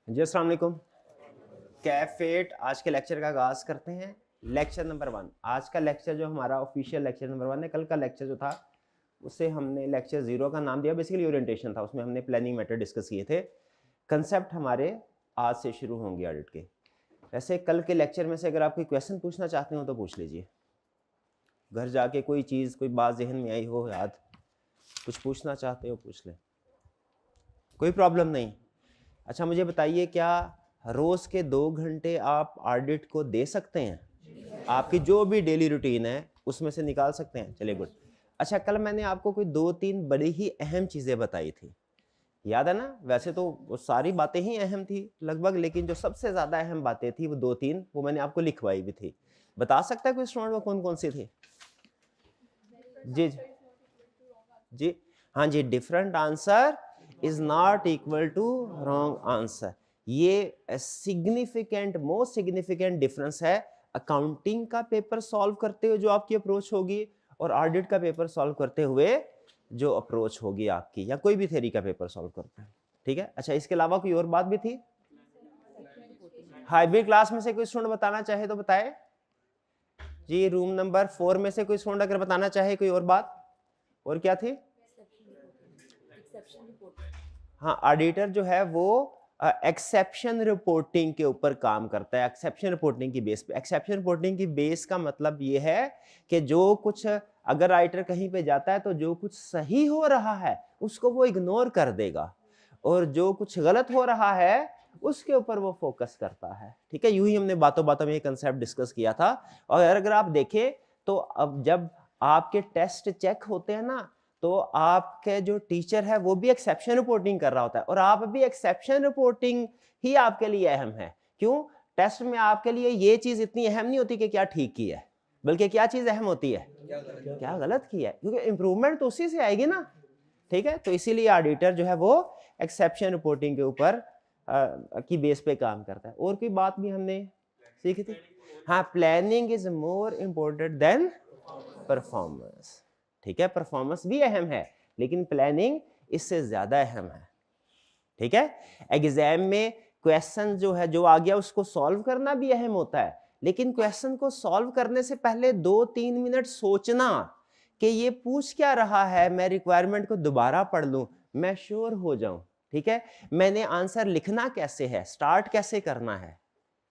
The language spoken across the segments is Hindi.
जी अस्सलाम वालेकुम। कैफेट आज के लेक्चर का आगाज करते हैं। लेक्चर नंबर 1, आज का लेक्चर जो हमारा ऑफिशियल लेक्चर नंबर 1 है। कल का लेक्चर जो था उसे हमने लेक्चर 0 का नाम दिया, बेसिकली ओरिएंटेशन था, उसमें हमने प्लानिंग मेथड डिस्कस किए थे। कंसेप्ट हमारे आज से शुरू होंगे ऑडिट के। वैसे कल के लेक्चर में से अगर आप कोई क्वेश्चन पूछना चाहते हो तो पूछ लीजिए, घर जाके कोई चीज़ कोई बात जहन में आई हो, याद कुछ पूछना चाहते हो पूछ लें, कोई प्रॉब्लम नहीं। अच्छा मुझे बताइए, क्या रोज़ के 2 घंटे आप ऑडिट को दे सकते हैं? आपकी जो भी डेली रूटीन है उसमें से निकाल सकते हैं? चलिए गुड। अच्छा कल मैंने आपको कोई 2-3 बड़ी ही अहम चीज़ें बताई थी, याद है ना? वैसे तो वो सारी बातें ही अहम थी लगभग, लेकिन जो सबसे ज़्यादा अहम बातें थी वो 2-3 वो मैंने आपको लिखवाई भी थी। बता सकता है कोई स्टूडेंट वो कौन कौन सी थी? जी जी हाँ जी, different answer is not equal to wrong answer. ये सिग्निफिकेंट, मोस्ट सिग्निफिकेंट डिफरेंस है अकाउंटिंग का पेपर सॉल्व करते हुए जो आपकी अप्रोच होगी और ऑडिट का पेपर सॉल्व करते हुए जो अप्रोच होगी आपकी, या कोई भी थ्योरी का पेपर सॉल्व करते हैं। ठीक है। अच्छा इसके अलावा कोई और बात भी थी? हाइब्रिड क्लास में से कोई स्टूडेंट बताना चाहे तो बताए जी। रूम नंबर 4 में से कोई स्टूडेंट अगर बताना चाहे कोई और बात, और क्या थी? हाँ, ऑडिटर जो है वो एक्सेप्शन रिपोर्टिंग के ऊपर काम करता है, एक्सेप्शन रिपोर्टिंग की बेस पे। एक्सेप्शन रिपोर्टिंग की बेस का मतलब ये है कि जो कुछ अगर राइटर कहीं पे जाता है तो जो कुछ सही हो रहा है उसको वो इग्नोर कर देगा, और जो कुछ गलत हो रहा है उसके ऊपर वो फोकस करता है। ठीक है, यूं ही हमने बातों बातों में ये कंसेप्ट डिस्कस किया था। और अगर आप देखें तो अब जब आपके टेस्ट चेक होते हैं ना, तो आपके जो टीचर है वो भी एक्सेप्शन रिपोर्टिंग कर रहा होता है, और आप भी एक्सेप्शन रिपोर्टिंग ही आपके लिए अहम है। क्यों? टेस्ट में आपके लिए ये चीज इतनी अहम नहीं होती कि क्या ठीक की है, बल्कि क्या चीज अहम होती है, क्या गलत की है, क्योंकि इंप्रूवमेंट तो उसी से आएगी ना। ठीक है, तो इसीलिए ऑडिटर जो है वो एक्सेप्शन रिपोर्टिंग के ऊपर की बेस पे काम करता है। और कोई बात भी हमने सीखी थी? हाँ, planning is more important then performance. ठीक है, परफॉर्मेंस भी अहम है लेकिन प्लानिंग इससे ज्यादा अहम है। ठीक है, एग्जाम में क्वेश्चन जो है जो आ गया उसको सॉल्व करना भी अहम होता है, लेकिन क्वेश्चन को सॉल्व करने से पहले 2-3 मिनट सोचना कि ये पूछ क्या रहा है, मैं रिक्वायरमेंट को दोबारा पढ़ लूं, मैं श्योर हो जाऊं। ठीक है, मैंने आंसर लिखना कैसे है, स्टार्ट कैसे करना है,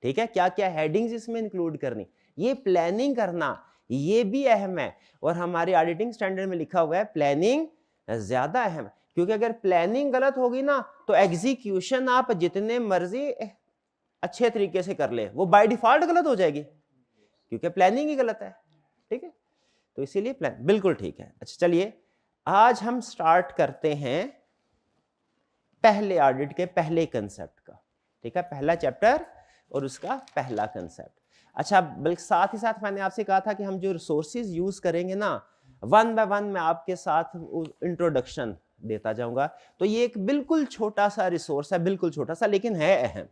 ठीक है, क्या क्या हेडिंग्स इसमें इंक्लूड करनी, ये प्लानिंग करना ये भी अहम है। और हमारे ऑडिटिंग स्टैंडर्ड में लिखा हुआ है प्लानिंग ज्यादा अहम है, क्योंकि अगर प्लानिंग गलत होगी ना तो एग्जीक्यूशन आप जितने मर्जी अच्छे तरीके से कर ले वो बाय डिफॉल्ट गलत हो जाएगी, क्योंकि प्लानिंग ही गलत है। ठीक है, तो इसीलिए प्लान बिल्कुल ठीक है। अच्छा चलिए आज हम स्टार्ट करते हैं पहले ऑडिट के पहले कंसेप्ट का। ठीक है, पहला चैप्टर और उसका पहला कंसेप्ट। अच्छा बल्कि साथ ही साथ मैंने आपसे कहा था कि हम जो रिसोर्सेज यूज करेंगे ना, वन बाय वन मैं आपके साथ इंट्रोडक्शन देता जाऊंगा। तो ये एक बिल्कुल छोटा सा रिसोर्स है, बिल्कुल छोटा सा, लेकिन है अहम।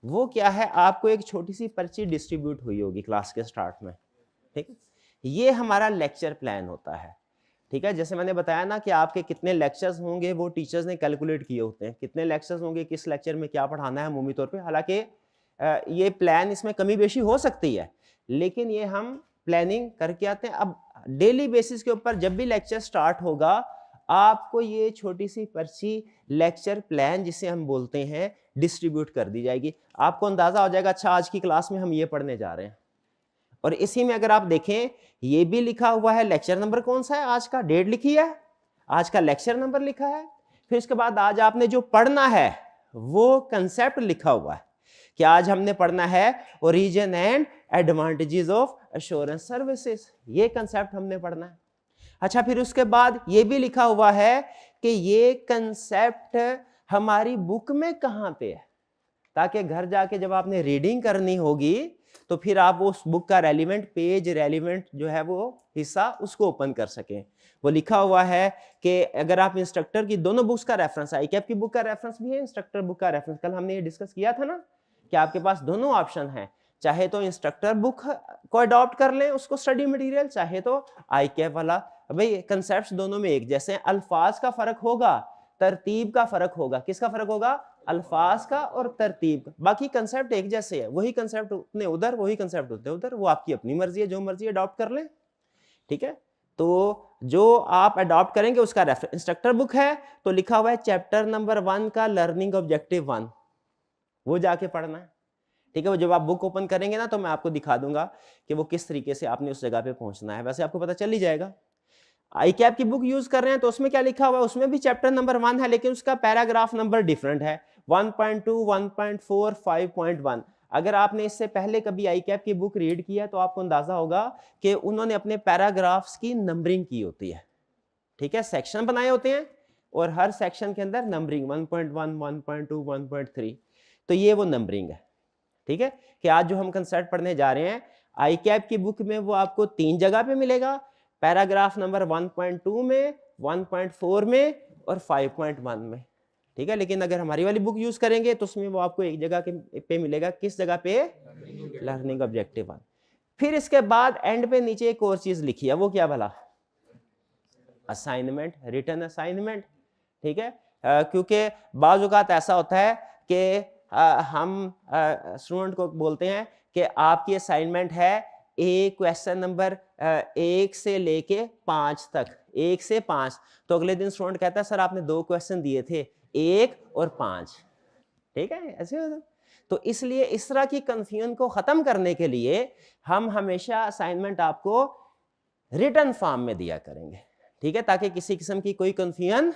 वो क्या है, आपको एक छोटी सी पर्ची डिस्ट्रीब्यूट हुई होगी क्लास के स्टार्ट में। ठीक है, ये हमारा लेक्चर प्लान होता है। ठीक है, जैसे मैंने बताया ना कि आपके कितने लेक्चर्स होंगे वो टीचर्स ने कैलकुलेट किए होते हैं, कितने लेक्चर्स होंगे, किस लेक्चर में क्या पढ़ाना है अमूमी तौर पे। हालांकि ये प्लान इसमें कमी बेशी हो सकती है, लेकिन ये हम प्लानिंग करके आते हैं। अब डेली बेसिस के ऊपर जब भी लेक्चर स्टार्ट होगा आपको ये छोटी सी पर्ची लेक्चर प्लान जिसे हम बोलते हैं डिस्ट्रीब्यूट कर दी जाएगी। आपको अंदाजा हो जाएगा अच्छा आज की क्लास में हम ये पढ़ने जा रहे हैं। और इसी में अगर आप देखें ये भी लिखा हुआ है लेक्चर नंबर कौन सा है, आज का डेट लिखी है, आज का लेक्चर नंबर लिखा है, फिर इसके बाद आज आपने जो पढ़ना है वो कंसेप्ट लिखा हुआ है कि आज हमने पढ़ना है origin and advantages of assurance services, ये कंसेप्ट हमने पढ़ना है। अच्छा फिर उसके बाद ये भी लिखा हुआ है कि ये कंसेप्ट हमारी बुक में कहां पे है, ताकि घर जाके जब आपने रीडिंग करनी होगी तो फिर आप उस बुक का रेलिवेंट पेज, रेलिवेंट जो है वो हिस्सा उसको ओपन कर सकें। वो लिखा हुआ है कि अगर आप इंस्ट्रक्टर की दोनों बुक्स का रेफरेंस, आईकैप की बुक का रेफरेंस भी है, इंस्ट्रक्टर बुक का रेफरेंस, कल हमने ये डिस्कस किया था ना कि आपके पास दोनों ऑप्शन है, चाहे तो इंस्ट्रक्टर बुक को अडॉप्ट कर लें उसको स्टडी मटेरियल, चाहे तो आईकैप वाला। भाई कंसेप्ट दोनों में एक जैसे, अल्फाज का फर्क होगा, तरतीब का फर्क होगा। किसका फर्क होगा? अल्फाज का और तरतीब का, बाकी कंसेप्ट एक जैसे है, वही कंसेप्ट उतने उधर, वही कंसेप्ट होते उधर, वो आपकी अपनी मर्जी है, जो मर्जी अडॉप्ट कर लें, ठीक है। तो जो आप अडॉप्ट करेंगे उसका रेफरेंस, इंस्ट्रक्टर बुक है तो लिखा हुआ है चैप्टर नंबर 1 का लर्निंग ऑब्जेक्टिव 1, वो जाके पढ़ना है, ठीक है। वो जब आप बुक ओपन करेंगे ना तो मैं आपको दिखा दूंगा कि वो किस तरीके से आपने उस जगह पे पहुंचना है, वैसे आपको पता चल ही जाएगा। आई कैप की बुक यूज कर रहे हैं तो उसमें क्या लिखा हुआ है, उसमें भी चैप्टर नंबर 1 है लेकिन उसका पैराग्राफ नंबर डिफरेंट है, 1.2, 1.4, 5.1। अगर आपने इससे पहले कभी आई कैप की बुक रीड किया तो आपको अंदाजा होगा कि उन्होंने अपने पैराग्राफ्स की नंबरिंग की होती है, ठीक है, सेक्शन बनाए होते हैं और हर सेक्शन के अंदर नंबरिंग 1.1, 1.2, 1.3, तो ये वो नंबरिंग है, ठीक है। कि आज जो हम कंसेप्ट पढ़ने जा रहे हैं आई कैप की बुक में वो आपको 3 जगह पे मिलेगा, पैराग्राफ नंबर 1.2 में, 1.4 में और 5.1 में, ठीक है। लेकिन अगर हमारी वाली बुक यूज करेंगे तो उसमें वो आपको एक जगह पे मिलेगा, किस जगह पे, लर्निंग ऑब्जेक्टिव 1। फिर इसके बाद एंड पे नीचे एक और चीज लिखी है, वो क्या भला, असाइनमेंट, रिटन असाइनमेंट, ठीक है। क्योंकि बाज़ औक़ात ऐसा होता है कि हम स्टूडेंट को बोलते हैं कि आपकी असाइनमेंट है एक क्वेश्चन नंबर 1 से लेके 5 तक, 1 से 5, तो अगले दिन स्टूडेंट कहता है सर आपने 2 क्वेश्चन दिए थे, 1 और 5, ठीक है, ऐसे होता। तो इसलिए इस तरह की कंफ्यूजन को खत्म करने के लिए हम हमेशा असाइनमेंट आपको रिटन फॉर्म में दिया करेंगे, ठीक है, ताकि किसी किस्म की कोई कंफ्यूजन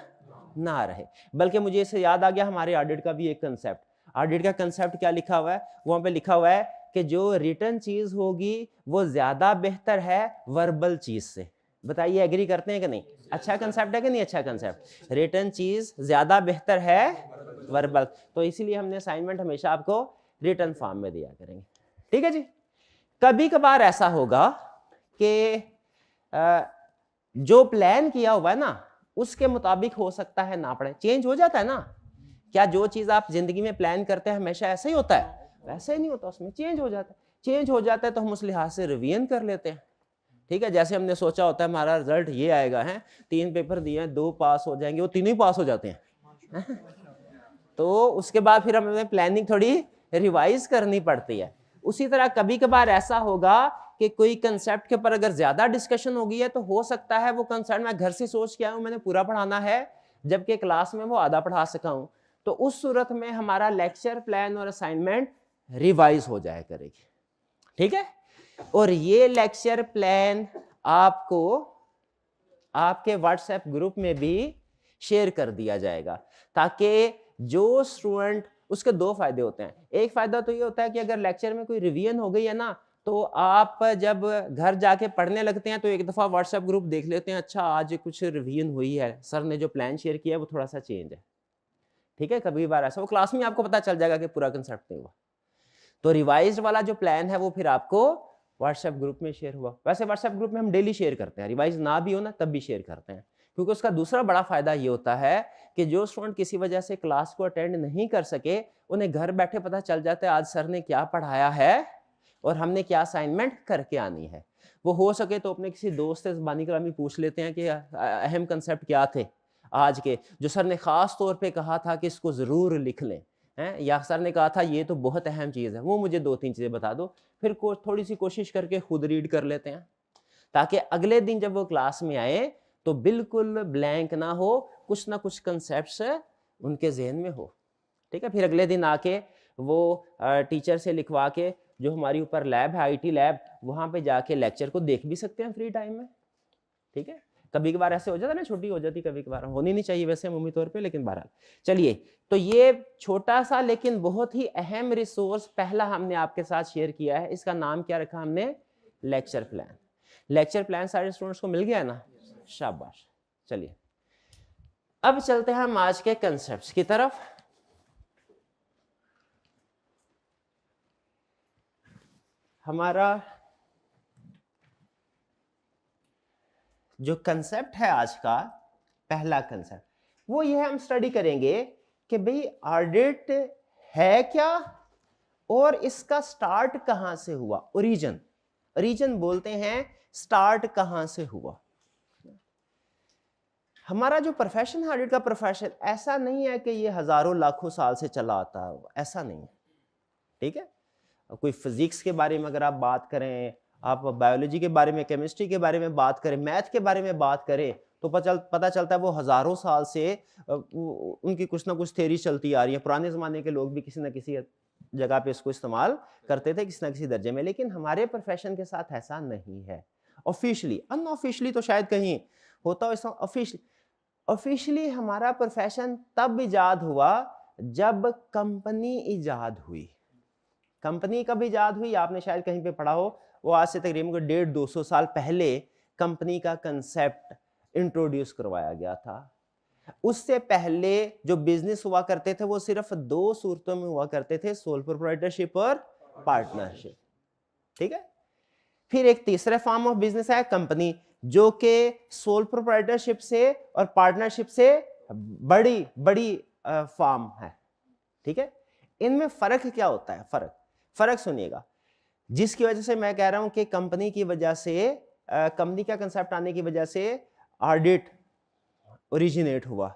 ना रहे। बल्कि मुझे इससे याद आ गया, हमारे ऑडिट का भी एक कंसेप्ट, ऑडिट का कंसेप्ट क्या लिखा हुआ है, वहां पे लिखा हुआ है कि जो रिटन चीज होगी वो ज्यादा बेहतर है वर्बल चीज से। बताइए एग्री करते हैं कि नहीं, अच्छा कंसेप्ट है कि नहीं, अच्छा कंसेप्ट, रिटन चीज ज्यादा बेहतर है वर्बल, तो इसीलिए हमने असाइनमेंट हमेशा आपको रिटन फॉर्म में दिया करेंगे, ठीक है जी। कभी कभार ऐसा होगा कि जो प्लान किया हुआ है ना उसके मुताबिक हो सकता है ना पड़े, चेंज हो जाता है ना। क्या जो चीज आप जिंदगी में प्लान करते हैं हमेशा ऐसा ही होता है, वैसे ही नहीं होता, उसमें चेंज हो जाता है, चेंज हो जाता है तो हम उस लिहाज से रिवीजन कर लेते हैं, ठीक है। जैसे हमने सोचा होता है हमारा रिजल्ट ये आएगा है, 3 पेपर दिए हैं, 2 पास हो जाएंगे, वो तीनों ही पास हो जाते हैं तो उसके बाद फिर हमें प्लानिंग थोड़ी रिवाइज करनी पड़ती है। उसी तरह कभी कभार ऐसा होगा कि कोई कंसेप्ट के ऊपर अगर ज्यादा डिस्कशन होगी है तो हो सकता है वो कंसेप्ट मैं घर से सोच के आया हूं मैंने पूरा पढ़ाना है, जबकि क्लास में वो आधा पढ़ा सका हूं, तो उस सूरत में हमारा लेक्चर प्लान और असाइनमेंट रिवाइज हो जाया करेगी, ठीक है। और ये लेक्चर प्लान आपको आपके व्हाट्सएप ग्रुप में भी शेयर कर दिया जाएगा, ताकि जो स्टूडेंट, उसके 2 फायदे होते हैं। एक फायदा तो ये होता है कि अगर लेक्चर में कोई रिवीजन हो गई है ना तो आप जब घर जाके पढ़ने लगते हैं तो एक दफा व्हाट्सएप ग्रुप देख लेते हैं, अच्छा आज कुछ रिवीजन हुई है, सर ने जो प्लान शेयर किया है वो थोड़ा सा चेंज है, ठीक है। कभी बार ऐसा वो क्लास में आपको पता चल जाएगा कि पूरा कंसेप्ट नहीं हुआ, तो रिवाइज्ड वाला जो प्लान है वो फिर आपको व्हाट्सएप ग्रुप में शेयर हुआ। वैसे व्हाट्सएप ग्रुप में हम डेली शेयर करते हैं, रिवाइज ना भी हो ना तब भी शेयर करते हैं, क्योंकि उसका दूसरा बड़ा फायदा ये होता है कि जो स्टूडेंट किसी वजह से क्लास को अटेंड नहीं कर सके उन्हें घर बैठे पता चल जाता है आज सर ने क्या पढ़ाया है और हमने क्या असाइनमेंट करके आनी है। वो हो सके तो अपने किसी दोस्त से ज़बानी कलामी पूछ लेते हैं कि अहम कंसेप्ट क्या थे आज के, जो सर ने ख़ास तौर पे कहा था कि इसको ज़रूर लिख लें, हैं, या सर ने कहा था ये तो बहुत अहम चीज़ है, वो मुझे 2-3 चीज़ें बता दो, फिर थोड़ी सी कोशिश करके खुद रीड कर लेते हैं, ताकि अगले दिन जब वो क्लास में आए तो बिल्कुल ब्लैंक ना हो, कुछ ना कुछ कंसेप्ट्स उनके जहन में हो, ठीक है। फिर अगले दिन आके वो टीचर से लिखवा के जो हमारी ऊपर लैब है आईटी लैब, वहां पे जाके लेक्चर को देख भी सकते हैं फ्री टाइम में, ठीक है। कभी कभार ऐसे हो जाता है ना, छुट्टी हो जाती, कभी कभार होनी नहीं चाहिए वैसे अमूमी तौर पे, लेकिन बहरहाल चलिए। तो ये छोटा सा लेकिन बहुत ही अहम रिसोर्स पहला हमने आपके साथ शेयर किया है, इसका नाम क्या रखा हमने, लेक्चर प्लान। लेक्चर प्लान सारे स्टूडेंट्स को मिल गया है ना, शाबाश। चलिए अब चलते हैं हम आज के कंसेप्ट्स की तरफ। हमारा जो कंसेप्ट है आज का पहला कंसेप्ट वो ये है, हम स्टडी करेंगे कि भाई ऑडिट है क्या और इसका स्टार्ट कहां से हुआ, ओरिजिन, ओरिजिन बोलते हैं स्टार्ट कहां से हुआ। हमारा जो प्रोफेशन है ऑडिट का प्रोफेशन, ऐसा नहीं है कि ये हजारों लाखों साल से चला आता है, ऐसा नहीं है, ठीक है। कोई फिजिक्स के बारे में अगर आप बात करें, आप बायोलॉजी के बारे में, केमिस्ट्री के बारे में बात करें, मैथ के बारे में बात करें, तो पता चलता है वो हजारों साल से उनकी कुछ ना कुछ थ्योरी चलती आ रही है। पुराने जमाने के लोग भी किसी ना किसी जगह पे इसको इस्तेमाल करते थे किसी ना किसी दर्जे में, लेकिन हमारे प्रोफेशन के साथ ऐसा नहीं है। ऑफिशियली, अनऑफिशियली तो शायद कहीं होता हो, ऑफिशियली हमारा प्रोफेशन तब इजाद हुआ जब कंपनी इजाद हुई। कंपनी कब इजाद हुई आपने शायद कहीं पे पढ़ा हो, वो आज से तकरीबन 150-200 साल पहले कंपनी का कंसेप्ट इंट्रोड्यूस करवाया गया था। उससे पहले जो बिजनेस हुआ करते थे वो सिर्फ 2 सूरतों में हुआ करते थे, सोल प्रोप्राइटरशिप और पार्टनरशिप, ठीक है। फिर एक तीसरा फॉर्म ऑफ बिजनेस है कंपनी, जो कि सोल प्रोप्राइटरशिप से और पार्टनरशिप से बड़ी फॉर्म है, ठीक है। इनमें फर्क क्या होता है? फर्क सुनिएगा, जिसकी वजह से मैं कह रहा हूं कि कंपनी की वजह से, कंपनी का कंसेप्ट आने की वजह से ऑडिट ओरिजिनेट हुआ।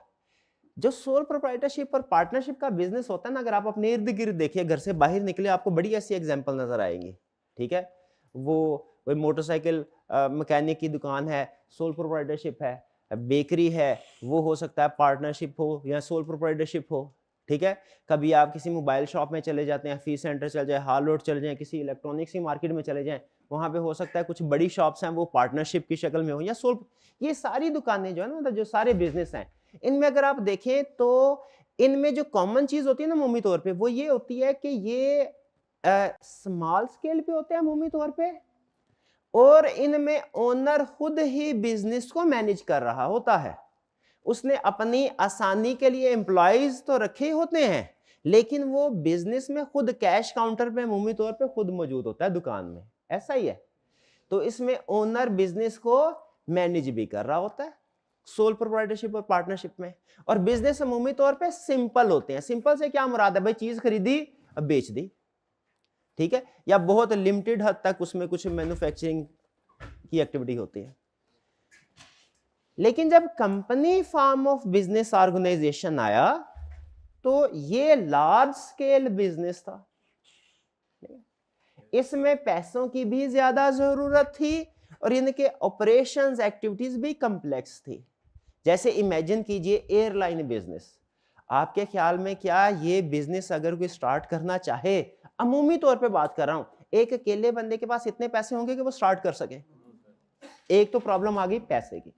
जो सोल प्रोप्राइटरशिप और पार्टनरशिप का बिजनेस होता है ना, अगर आप अपने इर्द गिर्द देखिए, घर से बाहर निकले, आपको बड़ी ऐसी एग्जांपल नजर आएंगी, ठीक है। वो मोटरसाइकिल मैकेनिक की दुकान है, सोल प्रोप्राइटरशिप है। बेकरी है, वो हो सकता है पार्टनरशिप हो या सोल प्रोप्राइटरशिप हो, ठीक है। कभी आप किसी मोबाइल शॉप में चले जाते हैं, फी सेंटर चले जाए, हाल रोड चले जाएं, किसी इलेक्ट्रॉनिक्स की मार्केट में चले जाएं, वहां पे हो सकता है कुछ बड़ी शॉप्स हैं वो पार्टनरशिप की शक्ल में हो या सोल। ये सारी दुकानें जो है ना, मतलब जो सारे बिजनेस हैं, इनमें अगर आप देखें तो इनमें जो कॉमन चीज होती है ना अमूमी तौर पे, वो ये होती है कि ये स्मॉल स्केल पे होते हैं अमूमी तौर पे, और इनमें ओनर खुद ही बिजनेस को मैनेज कर रहा होता है। उसने अपनी आसानी के लिए एम्प्लॉयज तो रखे होते हैं, लेकिन वो बिजनेस में खुद कैश काउंटर पे अमूमी तौर पे खुद मौजूद होता है दुकान में, ऐसा ही है। तो इसमें ओनर बिजनेस को मैनेज भी कर रहा होता है सोल प्रोप्राइटरशिप और पार्टनरशिप में। और बिजनेस अमूमी तौर पे सिंपल होते हैं। सिंपल से क्या मुराद है भाई? चीज खरीदी अब बेच दी, ठीक है, या बहुत लिमिटेड हद तक उसमें कुछ मैन्युफैक्चरिंग की एक्टिविटी होती है। लेकिन जब company form of business organisation आया तो ये लार्ज स्केल बिजनेस था। इसमें पैसों की भी ज्यादा जरूरत थी और इनके ऑपरेशंस एक्टिविटीज भी कॉम्प्लेक्स थी। जैसे इमेजिन कीजिए एयरलाइन बिजनेस, आपके ख्याल में क्या ये बिजनेस अगर कोई स्टार्ट करना चाहे, अमूमी तौर पे बात कर रहा हूं, एक अकेले बंदे के पास इतने पैसे होंगे कि वो स्टार्ट कर सके? एक तो प्रॉब्लम आ गई पैसे की,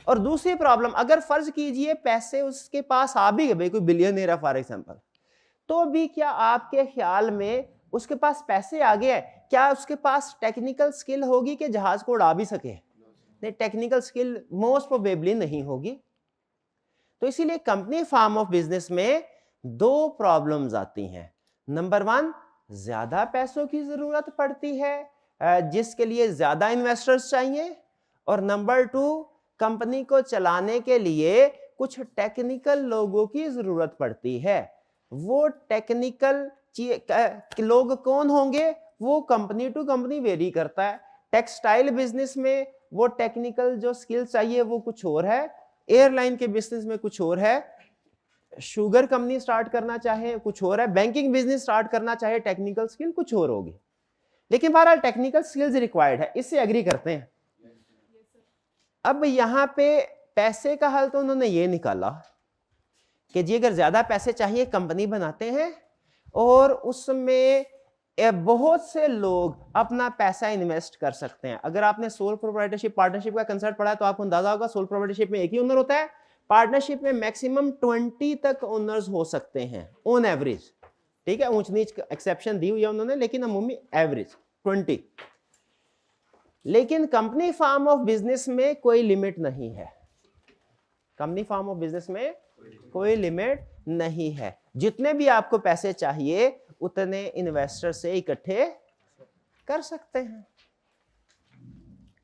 और दूसरी प्रॉब्लम, अगर फर्ज कीजिए पैसे उसके पास आ भी गए, कोई बिलियनर है फॉर एग्जांपल, तो भी क्या आपके ख्याल में उसके पास पैसे आ गए, क्या उसके पास टेक्निकल स्किल होगी कि जहाज को उड़ा भी सके? नहीं, टेक्निकल स्किल मोस्ट प्रोबेबली नहीं होगी। तो इसीलिए कंपनी फॉर्म ऑफ बिजनेस में 2 प्रॉब्लम्स आती हैं। नंबर 1, ज्यादा पैसों की जरूरत पड़ती है जिसके लिए ज्यादा इन्वेस्टर्स चाहिए, और नंबर 2, कंपनी को चलाने के लिए कुछ टेक्निकल लोगों की जरूरत पड़ती है। वो टेक्निकल लोग कौन होंगे? वो कंपनी टू कंपनी वेरी करता है। टेक्सटाइल बिजनेस में वो टेक्निकल जो स्किल चाहिए वो कुछ और है, एयरलाइन के बिजनेस में कुछ और है, शुगर कंपनी स्टार्ट करना चाहे कुछ और है, बैंकिंग बिजनेस स्टार्ट करना चाहे टेक्निकल स्किल कुछ और होगी। लेकिन बहरहाल टेक्निकल स्किल्स रिक्वायर्ड है, इससे एग्री करते हैं। अब यहां पे पैसे का हल तो उन्होंने ये निकाला कि जी अगर ज्यादा पैसे चाहिए कंपनी बनाते हैं और उसमें बहुत से लोग अपना पैसा इन्वेस्ट कर सकते हैं। अगर आपने सोल प्रोप्राइटरशिप पार्टनरशिप का कंसेप्ट पढ़ा है तो आपको अंदाजा होगा, सोल प्रोप्राइटरशिप में एक ही ओनर होता है, पार्टनरशिप में मैक्सिमम 20 तक ओनर्स हो सकते हैं ऑन एवरेज, ठीक है। ऊंच नीच एक्सेप्शन दी हुई है उन्होंने, लेकिन अमूमी एवरेज 20। लेकिन कंपनी फॉर्म ऑफ बिजनेस में कोई लिमिट नहीं है। कंपनी फॉर्म ऑफ बिजनेस में कोई लिमिट नहीं है, जितने भी आपको पैसे चाहिए उतने इन्वेस्टर से इकट्ठे कर सकते हैं,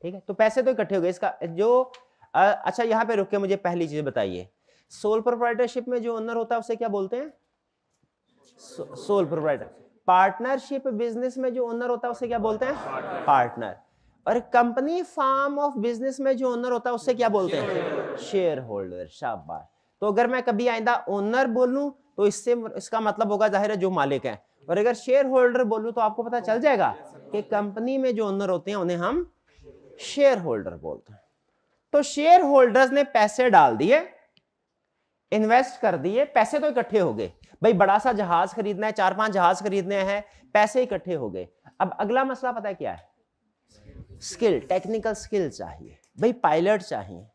ठीक है। तो पैसे तो इकट्ठे हो गए। इसका जो अच्छा यहां पे रुक के मुझे पहली चीज बताइए, सोल प्रोप्राइटरशिप में जो ओनर होता है उसे क्या बोलते हैं? Sole proprietor. पार्टनरशिप बिजनेस में जो ओनर होता है उसे क्या बोलते हैं? पार्टनर। और कंपनी फॉर्म ऑफ बिजनेस में जो ओनर होता है उससे क्या बोलते हैं? शेयर होल्डर, शाबाश। तो अगर मैं कभी आइंदा ओनर बोलूं तो इससे इसका मतलब होगा जाहिर है जो मालिक है, और अगर शेयर होल्डर बोलूं तो आपको पता चल जाएगा कि कंपनी में जो ओनर होते हैं उन्हें हम शेयर होल्डर बोलते हैं। तो शेयर होल्डर्स ने पैसे डाल दिए, इन्वेस्ट कर दिए, पैसे तो इकट्ठे हो गए। भाई बड़ा सा जहाज खरीदना है, 4-5 जहाज खरीदने हैं, पैसे इकट्ठे हो गए। अब अगला मसला पता है क्या है? स्किल, टेक्निकल स्किल चाहिए भाई, पायलट चाहिए।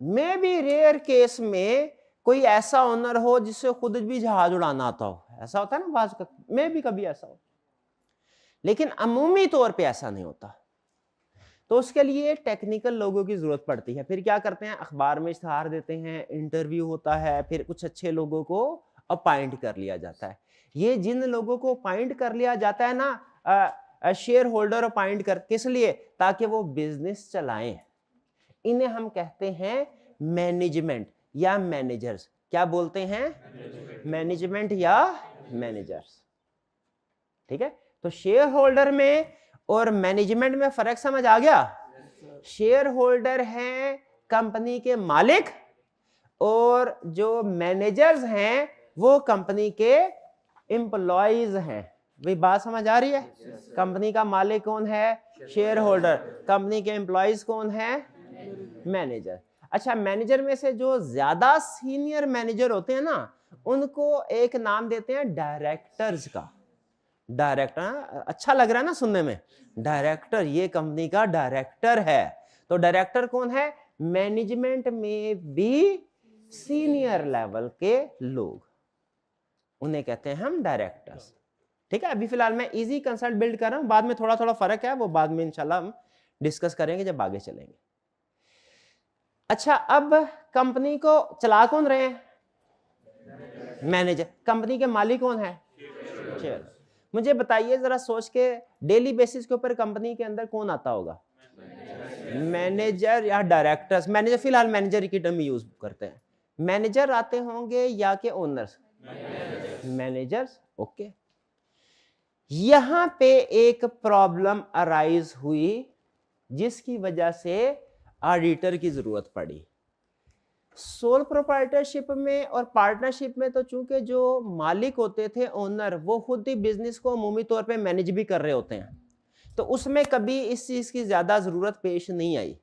मे बी रेयर केस में कोई ऐसा ओनर हो जिससे खुद भी जहाज उड़ाना आता हो, ऐसा होता है ना बाज का, मे भी कभी ऐसा हो, लेकिन अमूमी तौर पे ऐसा नहीं होता। तो उसके लिए टेक्निकल लोगों की जरूरत पड़ती है। फिर क्या करते हैं, अखबार में इश्तहार देते हैं, इंटरव्यू होता है, फिर कुछ अच्छे लोगों को अपॉइंट कर लिया जाता है। ये जिन लोगों को अपॉइंट कर लिया जाता है ना, शेयर होल्डर अपॉइंट कर, किस लिए? ताकि वो बिजनेस चलाएं। इन्हें हम कहते हैं मैनेजमेंट या मैनेजर्स। क्या बोलते हैं? मैनेजमेंट या मैनेजर्स। ठीक है, तो शेयर होल्डर में और मैनेजमेंट में फर्क समझ आ गया? शेयर होल्डर हैं कंपनी के मालिक, और जो मैनेजर्स हैं वो कंपनी के एम्प्लॉइज हैं। भाई बात समझ आ रही है? कंपनी का मालिक कौन है? Share holder. कंपनी के एम्प्लॉइज कौन है? मैनेजर। अच्छा, मैनेजर में से जो ज्यादा सीनियर मैनेजर होते हैं ना, उनको एक नाम देते हैं डायरेक्टर्स का। डायरेक्टर, अच्छा लग रहा है ना सुनने में? डायरेक्टर, ये कंपनी का डायरेक्टर है। तो डायरेक्टर कौन है? मैनेजमेंट में भी सीनियर लेवल के लोग, उन्हें कहते हैं हम डायरेक्टर्स। ठीक है, अभी फिलहाल मैं इजी कंसेप्ट बिल्ड कर रहा हूं, बाद में थोड़ा थोड़ा फर्क है, वो बाद में इंशाल्लाह हम डिस्कस करेंगे जब आगे चलेंगे। अच्छा, अब कंपनी को चला कौन रहे हैं? मैनेजर। कंपनी के मालिक कौन है? शेयर। मुझे बताइए जरा सोच के, डेली बेसिस के ऊपर कंपनी के अंदर कौन आता होगा? मैनेजर या डायरेक्टर्स? मैनेजर, फिलहाल मैनेजर की टर्म यूज करते हैं। मैनेजर आते होंगे या के ओनर्स? मैनेजर्स। ओके, यहां पे एक प्रॉब्लम अराइज हुई जिसकी वजह से ऑडिटर की जरूरत पड़ी। सोल प्रोप्राइटरशिप में और पार्टनरशिप में तो चूंकि जो मालिक होते थे, ओनर, वो खुद ही बिजनेस को अमूमी तौर पे मैनेज भी कर रहे होते हैं, तो उसमें कभी इस चीज की ज्यादा जरूरत पेश नहीं आई।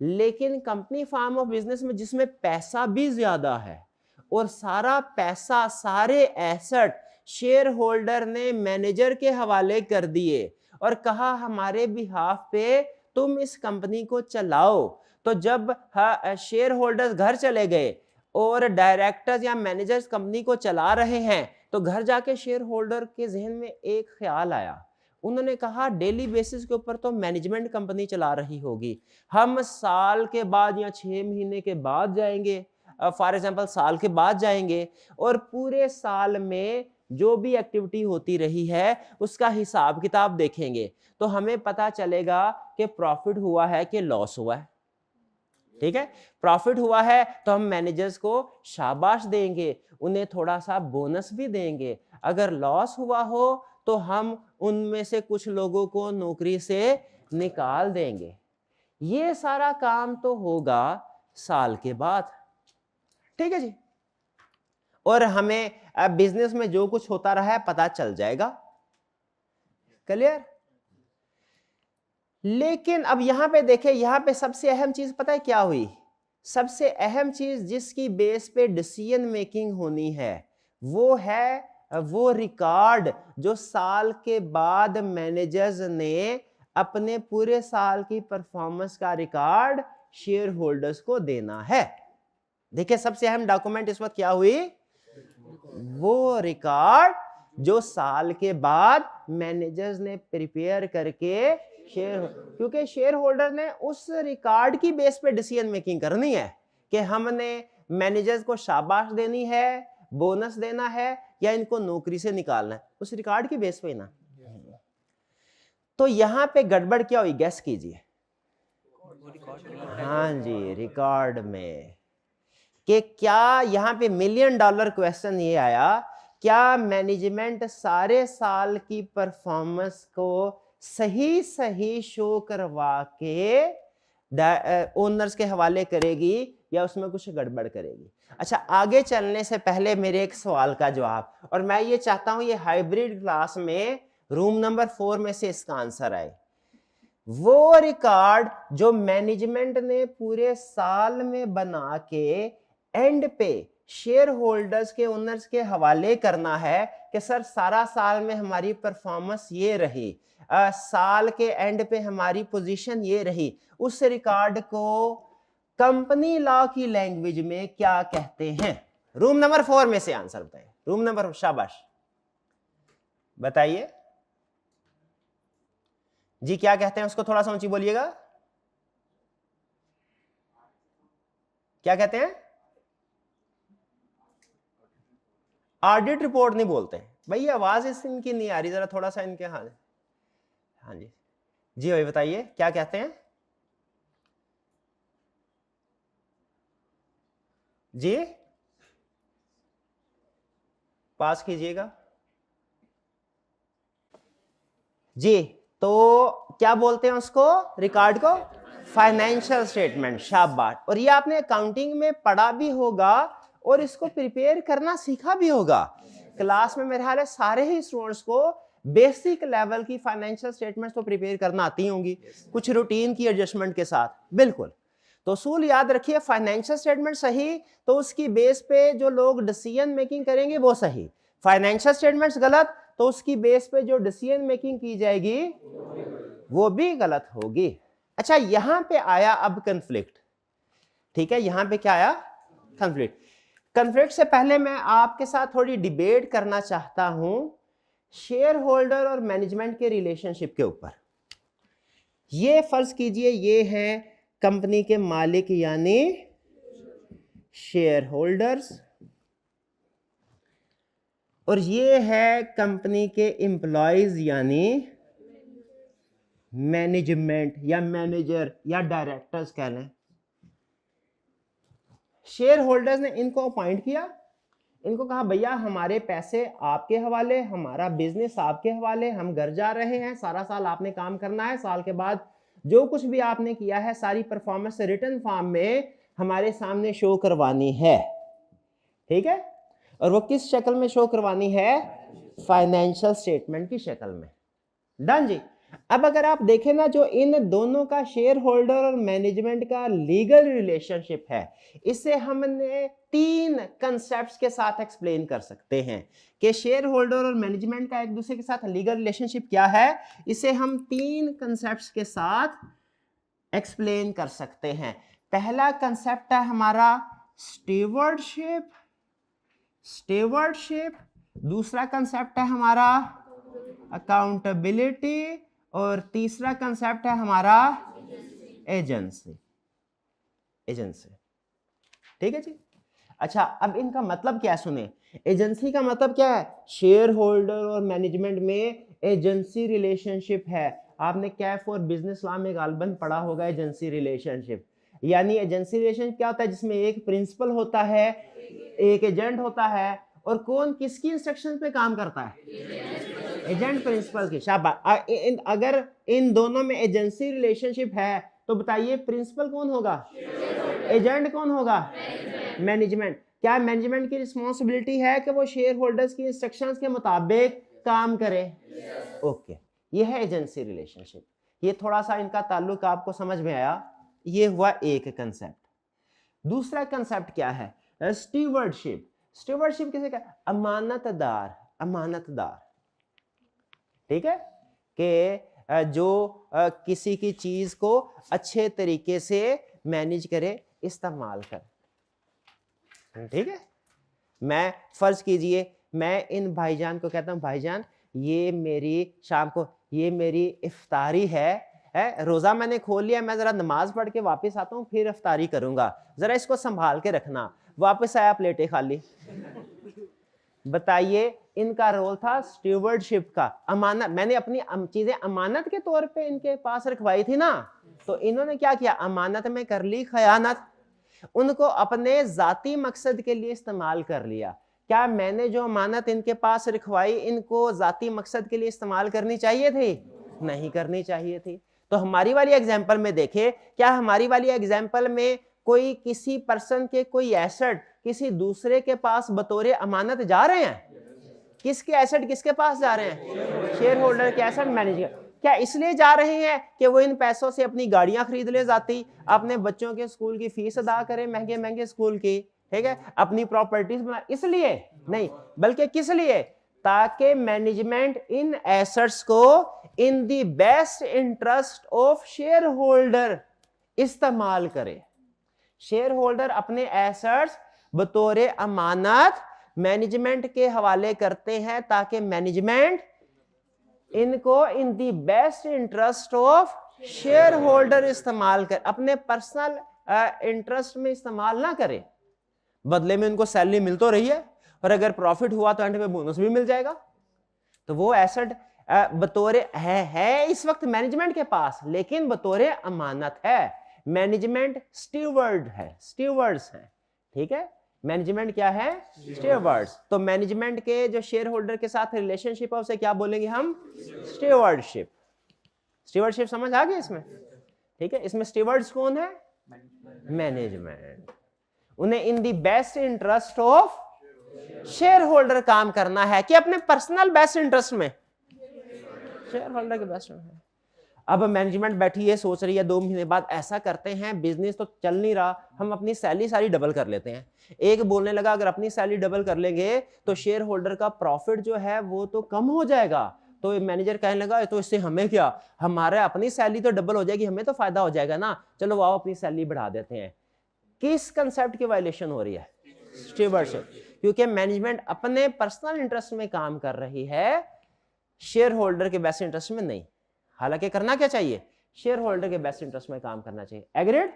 लेकिन कंपनी फार्म ऑफ बिजनेस में जिसमें पैसा भी ज्यादा है और सारा पैसा, सारे एसेट शेयर होल्डर ने मैनेजर के हवाले कर दिए और कहा हमारे बिहाफ पे तुम इस कंपनी को चलाओ, तो जब शेयर होल्डर्स घर चले गए और डायरेक्टर्स या मैनेजर्स कंपनी को चला रहे हैं, तो घर जाके शेयर होल्डर के जहन में एक ख्याल आया। उन्होंने कहा डेली बेसिस के ऊपर तो मैनेजमेंट कंपनी चला रही होगी, हम साल के बाद या 6 महीने के बाद जाएंगे, फॉर एग्जांपल साल के बाद जाएंगे, और पूरे साल में जो भी एक्टिविटी होती रही है उसका हिसाब किताब देखेंगे, तो हमें पता चलेगा कि प्रॉफिट हुआ है कि लॉस हुआ है। ठीक है, प्रॉफिट हुआ है तो हम मैनेजर्स को शाबाश देंगे, उन्हें थोड़ा सा बोनस भी देंगे। अगर लॉस हुआ हो तो हम उनमें से कुछ लोगों को नौकरी से निकाल देंगे। ये सारा काम तो होगा साल के बाद। ठीक है जी, और हमें बिजनेस में जो कुछ होता रहा है पता चल जाएगा। क्लियर? लेकिन अब यहां पे देखें, यहां पे सबसे अहम चीज पता है क्या हुई? सबसे अहम चीज जिसकी बेस पे डिसीजन मेकिंग होनी है वो है वो रिकॉर्ड जो साल के बाद मैनेजर्स ने अपने पूरे साल की परफॉर्मेंस का रिकॉर्ड शेयर होल्डर्स को देना है। देखिए सबसे अहम डॉक्यूमेंट इस वक्त क्या हुई? वो रिकॉर्ड जो साल के बाद मैनेजर्स ने प्रिपेयर करके क्योंकि शेयर होल्डर ने उस रिकॉर्ड की बेस पे डिसीजन मेकिंग करनी है कि हमने मैनेजर्स को शाबाश देनी है, बोनस देना है, या इनको नौकरी से निकालना है, उस रिकॉर्ड की बेस पे ना। तो यहां पे गड़बड़ क्या हुई, गैस कीजिए। हाँ जी, रिकॉर्ड में कि क्या यहां पे $1,000,000 क्वेश्चन ये आया, क्या मैनेजमेंट सारे साल की परफॉर्मेंस को सही सही शो करवा के ओनर्स के हवाले करेगी या उसमें कुछ गड़बड़ करेगी। अच्छा, आगे चलने से पहले मेरे एक सवाल का जवाब, और मैं ये चाहता हूं ये हाइब्रिड क्लास में रूम नंबर 4 में से इसका आंसर आए। वो रिकॉर्ड जो मैनेजमेंट ने पूरे साल में बना के एंड पे शेयर होल्डर्स के, ओनर्स के हवाले करना है कि सर सारा साल में हमारी परफॉर्मेंस ये रही, साल के एंड पे हमारी पोजीशन ये रही, उस रिकॉर्ड को कंपनी लॉ की लैंग्वेज में क्या कहते हैं? रूम नंबर 4 में से आंसर बताएं। रूम नंबर, शाबाश बताइए जी, क्या कहते हैं उसको? थोड़ा सा ऊंची बोलिएगा, क्या कहते हैं? ऑडिट रिपोर्ट नहीं बोलते भाई, आवाज इनकी नहीं आ रही, जरा थोड़ा सा इनके, हाँ हाँ जी जी भाई बताइए क्या कहते हैं जी? पास कीजिएगा जी। तो क्या बोलते हैं उसको, रिकॉर्ड को? फाइनेंशियल स्टेटमेंट, शाबाश। और ये आपने अकाउंटिंग में पढ़ा भी होगा और इसको प्रिपेयर करना सीखा भी होगा। क्लास में मेरे ख्याल है सारे ही स्टूडेंट्स को बेसिक लेवल की फाइनेंशियल स्टेटमेंट्स तो प्रिपेयर करना आती होंगी, कुछ रूटीन की एडजस्टमेंट के साथ, बिल्कुल। तो असूल याद रखिए, फाइनेंशियल स्टेटमेंट सही तो उसकी बेस पे जो लोग डिसीजन मेकिंग करेंगे वो सही, फाइनेंशियल स्टेटमेंट्स गलत तो उसकी बेस पे जो डिसीजन मेकिंग की जाएगी वो भी गलत होगी। अच्छा, यहां पे आया अब कंफ्लिक्ट, ठीक है? यहां पे क्या आया? कंफ्लिक्ट। कंफ्लिक्ट से पहले मैं आपके साथ थोड़ी डिबेट करना चाहता हूं शेयर होल्डर और मैनेजमेंट के रिलेशनशिप के ऊपर। ये फर्ज कीजिए ये है कंपनी के मालिक यानी शेयर होल्डर्स, और ये है कंपनी के एम्प्लॉयज यानी मैनेजमेंट या मैनेजर या डायरेक्टर्स कह लें। शेयर होल्डर्स ने इनको अपॉइंट किया, इनको कहा भैया हमारे पैसे आपके हवाले, हमारा बिजनेस आपके हवाले, हम घर जा रहे हैं, सारा साल आपने काम करना है, साल के बाद जो कुछ भी आपने किया है सारी परफॉर्मेंस रिटन फॉर्म में हमारे सामने शो करवानी है, ठीक है? और वो किस शक्ल में शो करवानी है? फाइनेंशियल स्टेटमेंट की शक्ल में। डन जी। अब अगर आप देखें ना, जो इन दोनों का शेयर होल्डर और मैनेजमेंट का लीगल रिलेशनशिप है, इसे हमने 3 कंसेप्ट्स के साथ एक्सप्लेन कर सकते हैं कि शेयर होल्डर और मैनेजमेंट का एक दूसरे के साथ लीगल रिलेशनशिप क्या है। इसे हम 3 कंसेप्ट्स के साथ एक्सप्लेन कर सकते हैं। पहला कंसेप्ट है हमारा स्टीवर्डशिप, स्टीवर्डशिप। दूसरा कंसेप्ट है हमारा अकाउंटेबिलिटी, और तीसरा कंसेप्ट है हमारा एजेंसी, एजेंसी, ठीक है जी। अच्छा, अब इनका मतलब क्या है सुने। एजेंसी का मतलब क्या है? शेयर होल्डर और मैनेजमेंट में एजेंसी रिलेशनशिप है। आपने कैफ और बिजनेस लॉ में गालबन पढ़ा होगा एजेंसी रिलेशनशिप। यानी एजेंसी रिलेशनशिप क्या होता है? जिसमें एक प्रिंसिपल होता है, एक एजेंट होता है, और कौन किसकी इंस्ट्रक्शन पे काम करता है? एजेंट प्रिंसिपल की। शाबाश। अगर इन दोनों में एजेंसी रिलेशनशिप है तो बताइए प्रिंसिपल कौन होगा? एजेंट कौन होगा? मैनेजमेंट। क्या मैनेजमेंट की रिस्पॉन्सिबिलिटी है कि वो शेयर होल्डर्स की इंस्ट्रक्शंस के मुताबिक काम करे? ओके, ये है एजेंसी रिलेशनशिप। ये थोड़ा सा इनका ताल्लुक आपको समझ में आया। ये हुआ एक कंसेप्ट। दूसरा कंसेप्ट क्या है? स्टीवर्डशिप। स्टीवर्डशिप किसे कहते हैं? अमानतदार, अमानतदार, ठीक है? कि जो किसी की चीज को अच्छे तरीके से मैनेज करे, इस्तेमाल करे, ठीक है? मैं फर्ज कीजिए मैं इन भाईजान को कहता हूं भाईजान ये मेरी शाम को ये मेरी इफ्तारी है, रोजा मैंने खोल लिया, मैं जरा नमाज पढ़ के वापस आता हूं फिर इफ्तारी करूंगा, जरा इसको संभाल के रखना। वापस आया प्लेटें खाली। बताइए, इनका रोल था स्टीवर्डशिप का, अमानत। मैंने अपनी चीजें अमानत के तौर पे इनके पास रखवाई थी ना, तो इन्होंने क्या किया? अमानत में कर ली खयानत, उनको अपने जाती मकसद के लिए इस्तेमाल कर लिया। क्या मैंने जो अमानत इनके पास रखवाई इनको जाती मकसद के लिए इस्तेमाल करनी चाहिए थी? नहीं करनी चाहिए थी। तो हमारी वाली एग्जांपल में देखें, क्या हमारी वाली एग्जांपल में कोई किसी पर्सन के कोई एसेट किसी दूसरे के पास बतौर अमानत जा रहे हैं? किसके एसेट किसके पास जा रहे हैं? शेयर होल्डर के एसेट मैनेजर। क्या इसलिए जा रहे हैं कि वो इन पैसों से अपनी गाड़ियां खरीद ले जाती, अपने बच्चों के स्कूल की फीस अदा करे, महंगे महंगे स्कूल की, ठीक है, अपनी प्रॉपर्टीज बना, इसलिए नहीं, बल्कि किस लिए? ताकि मैनेजमेंट इन एसेट्स को in the best interest of share holder इस्तेमाल करे। शेयर होल्डर अपने एसेट्स बतौर अमानत मैनेजमेंट के हवाले करते हैं ताकि मैनेजमेंट इनको in the best interest of share holder इस्तेमाल कर, अपने पर्सनल इंटरेस्ट में इस्तेमाल ना करे। बदले में उनको सैलरी मिल तो रही है, और अगर प्रॉफिट हुआ तो एंड में बोनस भी मिल जाएगा। तो वो एसेट बतौर है इस वक्त मैनेजमेंट के पास, लेकिन बतौर अमानत है। मैनेजमेंट स्टीवर्ड है, स्टीवर्ड्स हैं, ठीक है। मैनेजमेंट क्या है? स्टीवर्ड्स। तो मैनेजमेंट के जो शेयर होल्डर के साथ रिलेशनशिप है उसे क्या बोलेंगे हम? स्टीवर्डशिप। स्टीवर्डशिप समझ आ गई इसमें, ठीक है। इसमें स्टीवर्ड्स कौन है? मैनेजमेंट। उन्हें in the best interest of share holder काम करना है कि अपने पर्सनल बेस्ट इंटरेस्ट में, शेयर होल्डर के बेस्ट में। अब मैनेजमेंट बैठी है, सोच रही है 2 महीने बाद ऐसा करते हैं, बिजनेस तो चल नहीं रहा, हम अपनी सैलरी सारी डबल कर लेते हैं। एक बोलने लगा अगर अपनी सैलरी डबल कर लेंगे तो शेयर होल्डर का प्रॉफिट जो है वो तो कम हो जाएगा। तो मैनेजर कहने लगा तो इससे हमें क्या, हमारा अपनी सैलरी तो डबल हो जाएगी, हमें तो फायदा हो जाएगा ना, चलो आओ अपनी सैलरी बढ़ा देते हैं। किस कंसेप्ट की वायलेशन हो रही है? स्टीवर्डशिप। क्योंकि मैनेजमेंट अपने पर्सनल इंटरेस्ट में काम कर रही है, शेयर होल्डर के बेस्ट इंटरेस्ट में नहीं। हालांकि करना क्या चाहिए? शेयर होल्डर के बेस्ट इंटरेस्ट में काम करना चाहिए। एग्रीड?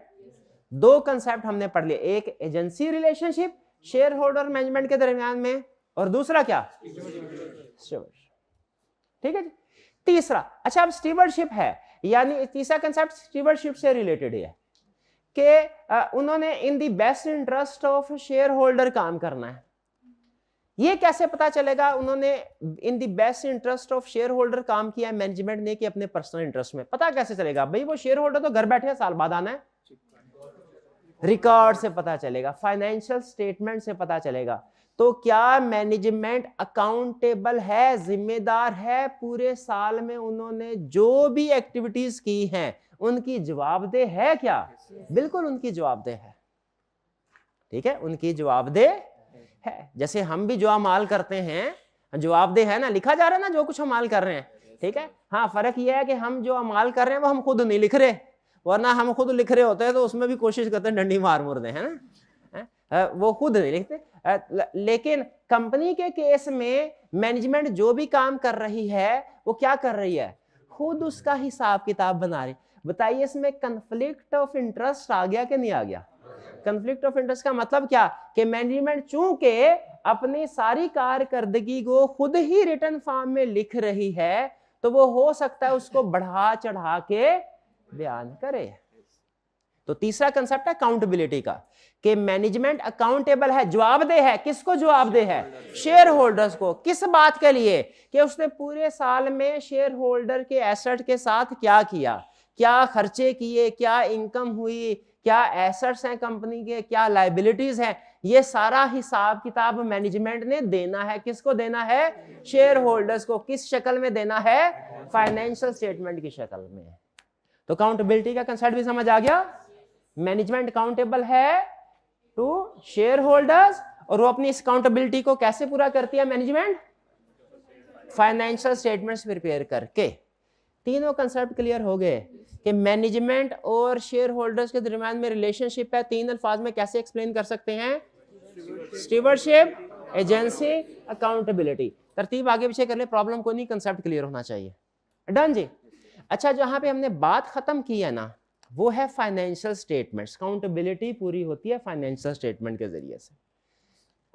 2 कंसेप्ट हमने पढ़ लिए, एक agency relationship share holder management के दरमियान में, और दूसरा क्या? स्टीवर्डशिप। ठीक है जी। तीसरा, अच्छा अब स्टीवर्डशिप है, यानी तीसरा कंसेप्ट स्टीवर्डशिप से रिलेटेड है कि उन्होंने in the best interest of share holder काम करना है। ये कैसे पता चलेगा उन्होंने in the best interest of share holder काम किया है मैनेजमेंट ने कि अपने पर्सनल इंटरेस्ट में? पता कैसे चलेगा भाई? वो शेयर होल्डर तो घर बैठे हैं, साल बाद आना है। रिकॉर्ड से पता चलेगा, फाइनेंशियल स्टेटमेंट से पता चलेगा। तो क्या मैनेजमेंट अकाउंटेबल है, जिम्मेदार है, पूरे साल में उन्होंने जो भी एक्टिविटीज की हैं उनकी जवाबदेह है क्या? बिल्कुल उनकी जवाबदेह है, ठीक है, उनकी जवाबदेह है। जैसे हम भी जो अमाल करते हैं जवाबदेह है ना, लिखा जा रहा है ना जो कुछ अमाल कर रहे हैं, ठीक है। हाँ, फर्क यह है कि हम जो अमाल कर रहे हैं वो हम खुद नहीं लिख रहे, वरना हम खुद लिख रहे होते हैं तो उसमें भी कोशिश करते हैं डंडी मार मुर दे, है ना, वो खुद नहीं लिखते। लेकिन कंपनी के केस में मैनेजमेंट जो भी काम कर रही है वो क्या कर रही है? खुद उसका हिसाब किताब बना रही। बताइए इसमें कन्फ्लिक्ट ऑफ इंटरेस्ट आ गया कि नहीं आ गया? कन्फ्लिक्ट ऑफ इंटरेस्ट का मतलब क्या कि मैनेजमेंट चूंकि अपनी सारी कारकर्दगी को खुद ही रिटर्न फॉर्म में लिख रही है तो वो हो सकता है उसको बढ़ा चढ़ा के बयान करे। तो तीसरा कंसेप्ट है अकाउंटेबिलिटी का कि मैनेजमेंट अकाउंटेबल है, जवाबदेह है। किसको जवाबदेह है? शेयर होल्डर्स को। किस बात के लिए? कि उसने पूरे साल में शेयर होल्डर के एसेट के साथ क्या किया, क्या खर्चे किए, क्या इनकम हुई, क्या एसेट्स हैं कंपनी के, क्या लायबिलिटीज हैं, ये सारा हिसाब किताब मैनेजमेंट ने देना है। किसको देना है? शेयर होल्डर्स को। किस शक्ल में देना है? फाइनेंशियल स्टेटमेंट की शक्ल में। तो अकाउंटेबिलिटी का कंसेप्ट भी समझ आ गया। मैनेजमेंट अकाउंटेबल है टू शेयर होल्डर्स, और वो अपनी इस अकाउंटेबिलिटी को कैसे पूरा करती है मैनेजमेंट? फाइनेंशियल स्टेटमेंट्स प्रिपेयर करके। तीनों कंसेप्ट क्लियर हो गए कि मैनेजमेंट और शेयर होल्डर्स के दरमियान में रिलेशनशिप है। 3 अल्फाज में कैसे एक्सप्लेन कर सकते हैं? Stewardship, agency, accountability. तरतीब आगे पीछे कर ले, प्रॉब्लम को नहीं, कंसेप्ट क्लियर होना चाहिए। डन जी। अच्छा, जहां पे हमने बात खत्म की है ना वो है फाइनेंशियल स्टेटमेंट्स। अकाउंटेबिलिटी पूरी होती है फाइनेंशियल स्टेटमेंट के जरिए से।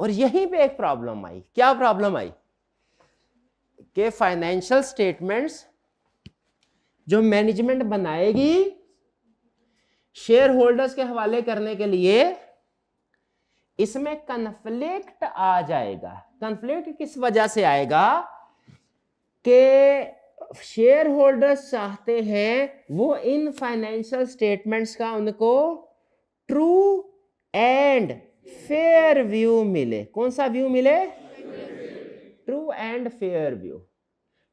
और यहीं पे एक प्रॉब्लम आई। क्या प्रॉब्लम आई? कि फाइनेंशियल स्टेटमेंट्स जो मैनेजमेंट बनाएगी शेयर होल्डर्स के हवाले करने के लिए, इसमें कन्फ्लिक्ट आ जाएगा। कन्फ्लिक्ट किस वजह से आएगा? कि शेयर होल्डर्स चाहते हैं वो इन फाइनेंशियल स्टेटमेंट्स का उनको ट्रू एंड फेयर व्यू मिले। कौन सा व्यू मिले? True and fair view.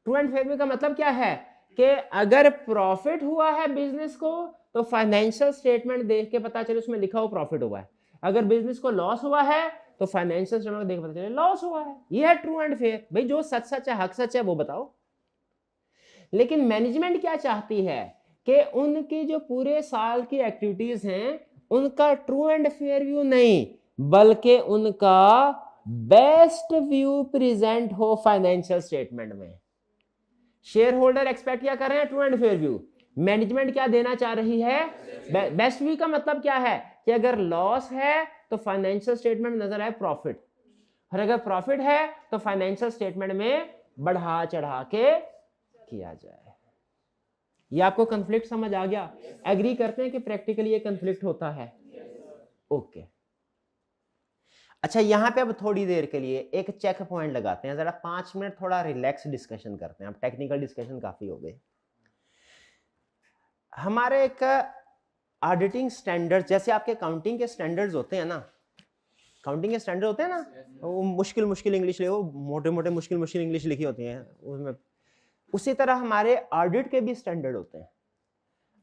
True and fair view का मतलब क्या है कि अगर प्रॉफिट हुआ है बिजनेस को तो फाइनेंशियल स्टेटमेंट देख के पता चले उसमें लिखा हो प्रॉफिट हुआ है, अगर बिजनेस को लॉस हुआ है तो फाइनेंशियल स्टेटमेंट देख के पता चले लॉस हुआ है। ये है ट्रू एंड फेयर। भाई जो सच सच है, हक सच है, वो बताओ। लेकिन मैनेजमेंट क्या चाहती है कि उनकी जो पूरे साल की एक्टिविटीज हैं उनका ट्रू एंड फेयर व्यू नहीं, बल्कि उनका बेस्ट व्यू प्रेजेंट हो फाइनेंशियल स्टेटमेंट में। शेयर होल्डर एक्सपेक्ट क्या कर रहे हैं? True and fair view. Management क्या देना चाह रही है? बेस्ट व्यू का मतलब क्या है कि अगर लॉस है तो फाइनेंशियल स्टेटमेंट में नजर आए प्रॉफिट, और अगर प्रॉफिट है तो फाइनेंशियल स्टेटमेंट में बढ़ा चढ़ा के किया जाए। ये आपको कंफ्लिक्ट समझ आ गया? एग्री करते हैं कि प्रैक्टिकली ये कंफ्लिक्ट होता है? ओके। अच्छा, यहां पे अब थोड़ी देर के लिए एक चेक पॉइंट लगाते हैं, जरा 5 मिनट थोड़ा रिलैक्स डिस्कशन करते हैं। अब टेक्निकल डिस्कशन काफी हो गए। हमारे एक ऑडिटिंग स्टैंडर्ड, जैसे आपके अकाउंटिंग के स्टैंडर्ड्स होते हैं ना, अकाउंटिंग के स्टैंडर्ड होते हैं ना, वो मुश्किल मुश्किल इंग्लिश ले, वो मोटे मोटे मुश्किल मुश्किल इंग्लिश लिखी होती है उसमें, उसी तरह हमारे ऑडिट के भी स्टैंडर्ड होते हैं।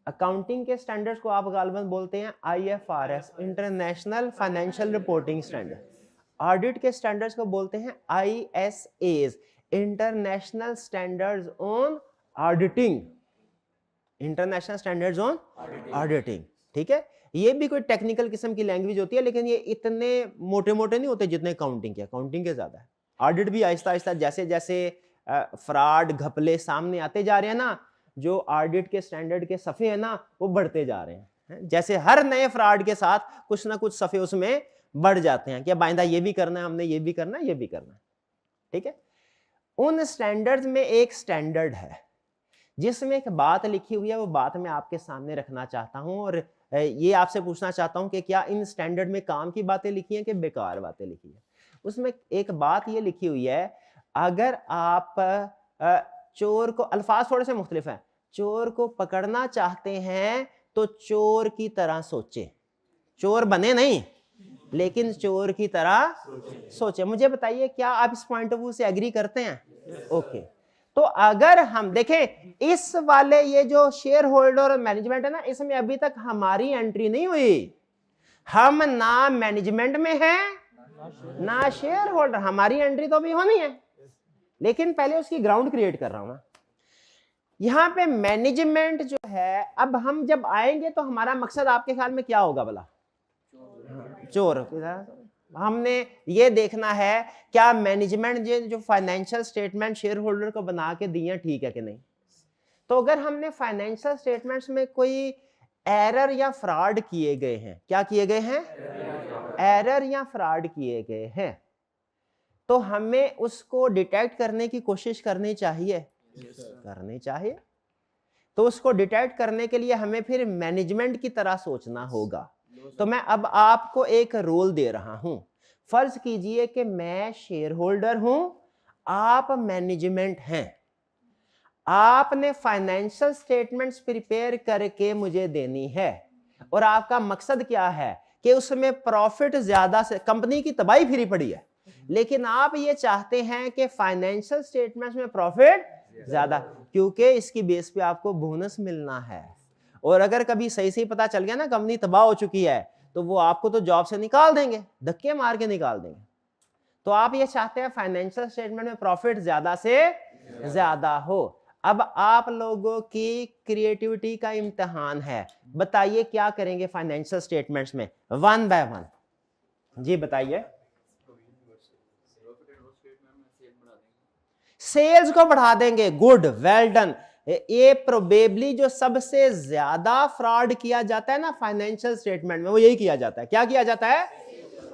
अकाउंटिंग के स्टैंडर्ड्स को आप गालबन बोलते हैं IFRS, international financial reporting standard. Audit के स्टैंडर्ड्स को बोलते हैं ISAs, international standards on auditing, international standards on auditing. ठीक है, ये भी कोई टेक्निकल किस्म की लैंग्वेज होती है, लेकिन ये इतने मोटे मोटे नहीं होते जितने अकाउंटिंग के ज्यादा है। ऑडिट भी आहिस्ता आहिस्ता जैसे जैसे फ्रॉड घपले सामने आते जा रहे हैं ना, जो ऑडिट के स्टैंडर्ड के सफ़े हैं ना वो बढ़ते जा रहे हैं। जैसे हर नए फ्रॉड के साथ कुछ ना कुछ सफ़े उसमें बढ़ जाते हैं कि अब आइंदा ये भी करना है, हमने ये भी करना है, ये भी करना है। ठीक है, उन स्टैंडर्ड्स में एक स्टैंडर्ड है जिसमें एक बात लिखी हुई है, वो बात मैं आपके सामने रखना चाहता हूं और ये आपसे पूछना चाहता हूं कि क्या इन स्टैंडर्ड में काम की बातें लिखी हैं कि बेकार बातें लिखी हैं। उसमें एक बात ये लिखी हुई है, अगर आप चोर को, अल्फाज थोड़े से मुख्तलिफ हैं, चोर को पकड़ना चाहते हैं तो चोर की तरह सोचे, चोर बने नहीं लेकिन चोर की तरह सोचे। मुझे बताइए क्या आप इस पॉइंट ऑफ व्यू से एग्री करते हैं? ओके। तो अगर हम देखें इस वाले ये जो शेयर होल्डर और मैनेजमेंट है ना, इसमें अभी तक हमारी एंट्री नहीं हुई। हम ना मैनेजमेंट में हैं ना शेयर होल्डर, हमारी एंट्री तो अभी होनी है, लेकिन पहले उसकी ग्राउंड क्रिएट कर रहा हूं ना। यहां पे मैनेजमेंट जो है, अब हम जब आएंगे तो हमारा मकसद आपके ख्याल में क्या होगा भला? चोर। हमने ये देखना है क्या मैनेजमेंट जो फाइनेंशियल स्टेटमेंट शेयर होल्डर को बना के दिए ठीक है कि नहीं। तो अगर हमने फाइनेंशियल स्टेटमेंट्स में कोई एरर या फ्रॉड किए गए हैं, क्या किए गए हैं? एरर या फ्रॉड किए गए हैं, तो हमें उसको डिटेक्ट करने की कोशिश करनी चाहिए, करनी चाहिए। तो उसको डिटेक्ट करने के लिए हमें फिर मैनेजमेंट की तरह सोचना होगा। तो मैं अब आपको एक रोल दे रहा हूं। फर्ज कीजिए कि मैं शेयर होल्डर हूं, आप मैनेजमेंट हैं, आपने फाइनेंशियल स्टेटमेंट्स प्रिपेयर करके मुझे देनी है, और आपका मकसद क्या है कि उसमें प्रॉफिट ज्यादा से, कंपनी की तबाही फिरी पड़ी है, लेकिन आप ये चाहते हैं कि फाइनेंशियल स्टेटमेंट्स में प्रॉफिट ज्यादा, क्योंकि इसकी बेस पे आपको बोनस मिलना है। और अगर कभी सही सही पता चल गया ना कंपनी तबाह हो चुकी है, तो वो आपको तो जॉब से निकाल देंगे, धक्के मार के निकाल देंगे। तो आप ये चाहते हैं फाइनेंशियल स्टेटमेंट में प्रॉफिट ज्यादा से ज्यादा हो। अब आप लोगों की क्रिएटिविटी का इम्तिहान है, बताइए क्या करेंगे फाइनेंशियल स्टेटमेंट्स में, वन बाय वन। जी बताइए। सेल्स को बढ़ा देंगे, गुड, वेल डन। ये प्रोबेबली जो सबसे ज्यादा फ्रॉड किया जाता है ना फाइनेंशियल स्टेटमेंट में, वो यही किया जाता है। क्या किया जाता है?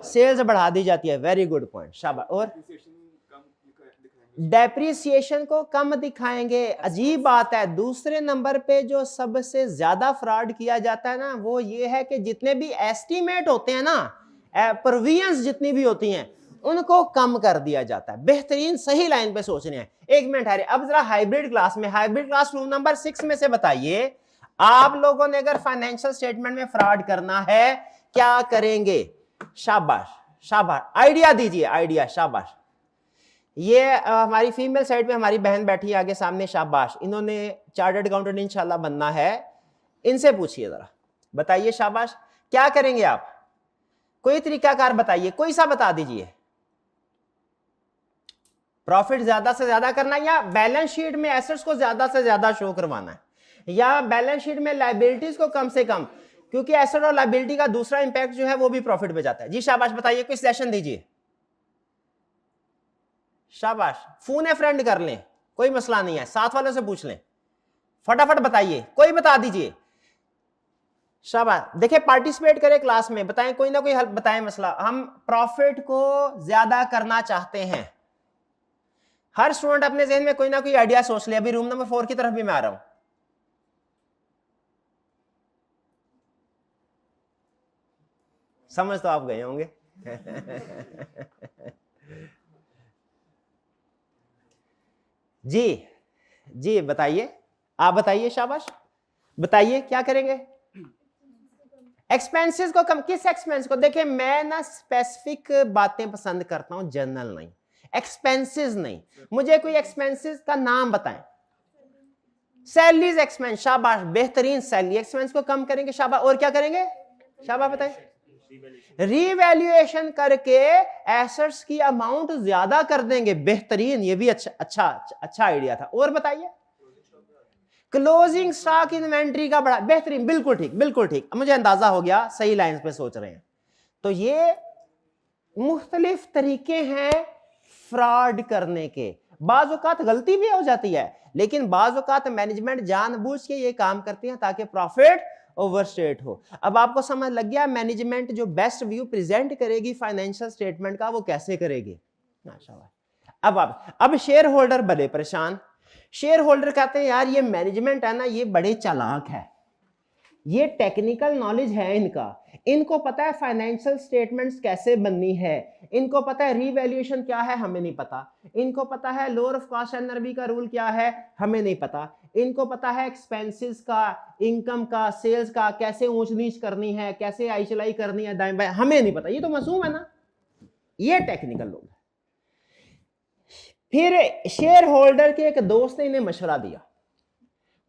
सेल्स बढ़ा दी जाती है। वेरी गुड पॉइंट, शाबाश। और डेप्रिसिएशन को कम दिखाएंगे, अजीब बात है। दूसरे नंबर पे जो सबसे ज्यादा फ्रॉड किया जाता है ना, वो ये है कि जितने भी एस्टीमेट होते हैं ना, प्रोविजंस जितनी भी होती हैं, उनको कम कर दिया जाता है। बेहतरीन, सही लाइन पे सोच रहे हैं। एक मिनट है, अब जरा हाइब्रिड क्लास में, हाइब्रिड क्लास रूल नंबर 6 में से बताइए, आप लोगों ने अगर फाइनेंशियल स्टेटमेंट में फ्रॉड करना है क्या करेंगे? शाबाश शाबाश, आइडिया दीजिए, आइडिया, शाबाश। ये हमारी फीमेल साइड पे हमारी बहन बैठी है आगे सामने, शाबाश। इन्होंने चार्टर्ड अकाउंटेंट इंशाल्लाह बनना है, इनसे पूछिए जरा, बताइए शाबाश, क्या करेंगे आप? कोई तरीकाकार बताइए, कोई सा बता दीजिए। प्रॉफिट ज्यादा से ज्यादा करना, या बैलेंस शीट में एसेट्स को ज्यादा से ज्यादा शो करवाना है, या बैलेंस शीट में लायबिलिटीज को कम से कम, क्योंकि एसेट और लायबिलिटी का दूसरा इंपैक्ट जो है वो भी प्रॉफिट पे जाता है। जी शाबाश, बताइए, कोई सेशन दीजिए, शाबाश। फोन है फ्रेंड कर लें, कोई मसला नहीं है, साथ वालों से पूछ लें, फटाफट बताइए, कोई बता दीजिए, शाबाश। देखिए पार्टिसिपेट करें क्लास में, बताएं, कोई ना कोई हल बताएं मसला। हम प्रॉफिट को ज्यादा करना चाहते हैं। हर स्टूडेंट अपने जहन में कोई ना कोई आइडिया सोच ले। अभी रूम नंबर 4 की तरफ भी मैं आ रहा हूं। समझ तो आप गए होंगे। जी जी, बताइए, आप बताइए, शाबाश, बताइए क्या करेंगे? एक्सपेंसेस को कम। किस एक्सपेंस को? देखिए मैं ना स्पेसिफिक बातें पसंद करता हूं, जनरल नहीं, एक्सपेंसेस नहीं। मुझे कोई एक्सपेंसेस का नाम बताएं। सैलरीज एक्सपेंस, शाबाश, बेहतरीन, सैलरी एक्सपेंस को कम करेंगे, शाबाश। और क्या करेंगे? शाबाश, बताएं। रीवैल्यूएशन करके एसेट्स की अमाउंट ज्यादा कर देंगे, बेहतरीन, ये भी अच्छा आइडिया था। और बताइए। क्लोजिंग स्टॉक इन्वेंट्री का बड़ा, बेहतरीन, बिल्कुल ठीक, बिल्कुल ठीक, मुझे अंदाजा हो गया, सही लाइन पे सोच रहे हैं। तो ये मुख्तलिफ तरीके हैं फ्रॉड करने के। बाज़ औक़ात गलती भी हो जाती है, लेकिन बाज़ औक़ात मैनेजमेंट जानबूझ के ये काम करती है ताकि प्रॉफिट ओवरस्टेट हो। अब आपको समझ लग गया मैनेजमेंट जो बेस्ट व्यू प्रेजेंट करेगी फाइनेंशियल स्टेटमेंट का वो कैसे करेगी। माशाल्लाह। अब शेयर होल्डर बड़े परेशान। शेयर होल्डर कहते हैं यार ये मैनेजमेंट है ना, ये बड़े चालाक है, ये टेक्निकल नॉलेज है इनका, इनको पता है फाइनेंशियल स्टेटमेंट्स कैसे बननी है, इनको पता है रीवैल्यूएशन क्या है, हमें नहीं पता, इनको पता है लोअर ऑफ कॉस्ट एनआरबी का रूल क्या है, हमें नहीं पता, इनको पता है एक्सपेंसेस का, इनकम का, सेल्स का कैसे ऊंच नीच करनी है, कैसे आई चलाई करनी है दाएं बाएं, हमें नहीं पता, ये तो मासूम है ना, ये टेक्निकल लोग। फिर शेयर होल्डर के एक दोस्त ने इन्हें मशवरा दिया,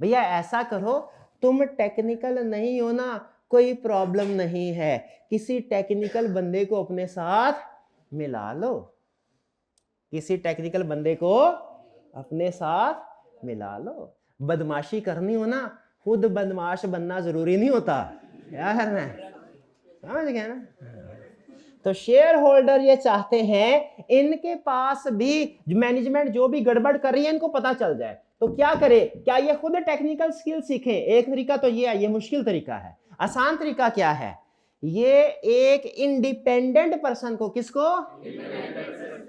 भैया ऐसा करो, तुम टेक्निकल नहीं हो ना, कोई प्रॉब्लम नहीं है, किसी टेक्निकल बंदे को अपने साथ मिला लो, किसी टेक्निकल बंदे को अपने साथ मिला लो। बदमाशी करनी हो ना, खुद बदमाश बनना जरूरी नहीं होता, क्या करना है, समझ गए ना। तो शेयर होल्डर ये चाहते हैं इनके पास भी मैनेजमेंट जो भी गड़बड़ कर रही है इनको पता चल जाए, तो क्या करे, क्या ये खुद टेक्निकल स्किल सीखें। एक तरीका तो ये है, ये मुश्किल तरीका है। आसान तरीका क्या है, ये एक इंडिपेंडेंट पर्सन को, किसको,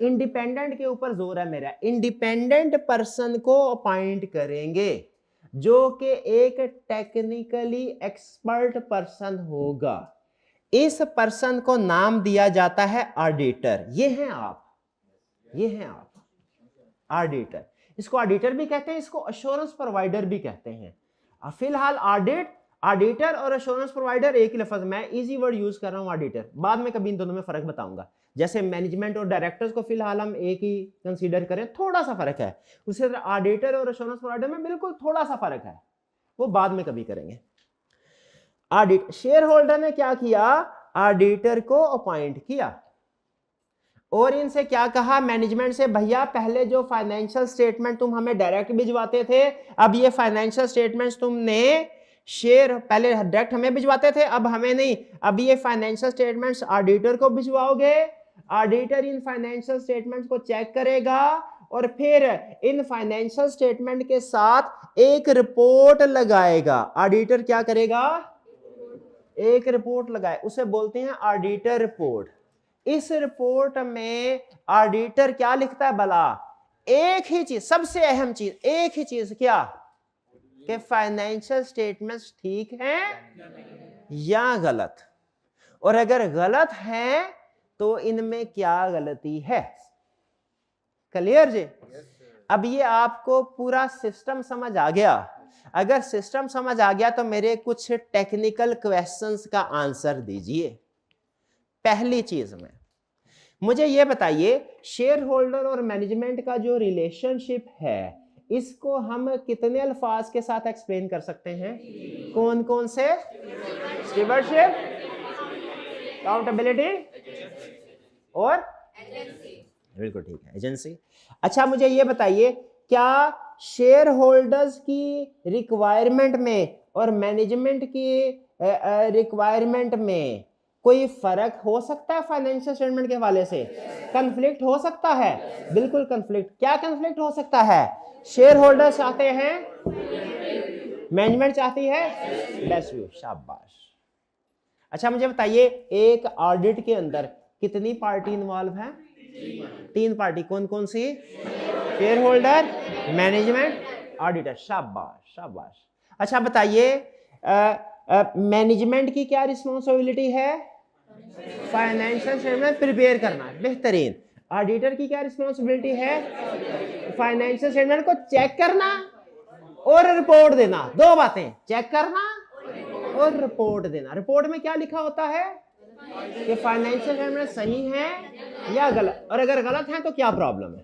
इंडिपेंडेंट के ऊपर जोर है मेरा, इंडिपेंडेंट पर्सन को अपॉइंट करेंगे जो कि एक टेक्निकली एक्सपर्ट पर्सन होगा। इस पर्सन को नाम दिया जाता है ऑडिटर। ये हैं आप, ये हैं आप ऑडिटर। इसको ऑडिटर भी कहते हैं, इसको अश्योरेंस प्रोवाइडर भी कहते हैं। फिलहाल ऑडिटर और अश्योरेंस प्रोवाइडर एक ही लफ्ज, मैं इजी वर्ड यूज कर रहा हूं ऑडिटर, बाद में कभी इन दोनों में फर्क बताऊंगा। जैसे मैनेजमेंट और डायरेक्टर्स को फिलहाल हम एक ही कंसीडर करें, थोड़ा सा फर्क है, उसी तरह ऑडिटर और अश्योरेंस प्रोवाइडर में बिल्कुल थोड़ा सा फर्क है, वो बाद में कभी करेंगे। ऑडिट, शेयर होल्डर ने क्या किया, ऑडिटर को अपॉइंट किया और इनसे क्या कहा मैनेजमेंट से, भैया पहले जो फाइनेंशियल स्टेटमेंट तुम हमें डायरेक्ट भिजवाते थे, अब ये फाइनेंशियल स्टेटमेंट्स तुमने शेयर पहले डायरेक्ट हमें भिजवाते थे, अब हमें नहीं, अब ये फाइनेंशियल स्टेटमेंट्स ऑडिटर को भिजवाओगे, ऑडिटर इन फाइनेंशियल स्टेटमेंट्स को चेक करेगा और फिर इन फाइनेंशियल स्टेटमेंट के साथ एक रिपोर्ट लगाएगा। ऑडिटर क्या करेगा, एक रिपोर्ट लगाए, उसे बोलते हैं ऑडिटर रिपोर्ट। इस रिपोर्ट में ऑडिटर क्या लिखता है भला, एक ही चीज, सबसे अहम चीज, एक ही चीज, क्या, कि फाइनेंशियल स्टेटमेंट्स ठीक हैं या गलत, और अगर गलत हैं तो इनमें क्या गलती है? क्लियर जी? अब ये आपको पूरा सिस्टम समझ आ गया? अगर सिस्टम समझ आ गया तो मेरे कुछ टेक्निकल क्वेश्चंस का आंसर दीजिए। पहली चीज में मुझे ये बताइए, शेयर होल्डर और मैनेजमेंट का जो रिलेशनशिप है, इसको हम कितने अल्फाज के साथ एक्सप्लेन कर सकते हैं? कौन कौन से? स्टीवर्डशिप, अकाउंटेबिलिटी और बिल्कुल ठीक है, एजेंसी। अच्छा मुझे ये बताइए, क्या शेयर होल्डर्स की रिक्वायरमेंट में और मैनेजमेंट की रिक्वायरमेंट में कोई फर्क हो सकता है? फाइनेंशियल स्टेटमेंट के हवाले से कंफ्लिक्ट हो सकता है? बिल्कुल कंफ्लिक्ट। क्या कंफ्लिक्ट हो सकता है? शेयर होल्डर चाहते हैं, मैनेजमेंट चाहती है बेस्ट व्यू। शाबाश। अच्छा मुझे बताइए, एक ऑडिट के अंदर कितनी पार्टी इन्वॉल्व है? 3 पार्टी। कौन कौन सी? Share holder, management, auditor. शाबाश शाबाश। अच्छा बताइए, मैनेजमेंट की क्या रिस्पॉन्सिबिलिटी है? फाइनेंशियल स्टेटमेंट प्रिपेयर करना, बेहतरीन। ऑडिटर की क्या रिस्पॉन्सिबिलिटी है? फाइनेंशियल स्टेटमेंट को चेक करना और रिपोर्ट देना। 2 बातें, चेक करना और रिपोर्ट देना। रिपोर्ट में क्या लिखा होता है कि फाइनेंशियल स्टेटमेंट सही है या गलत, और अगर गलत है तो क्या प्रॉब्लम है।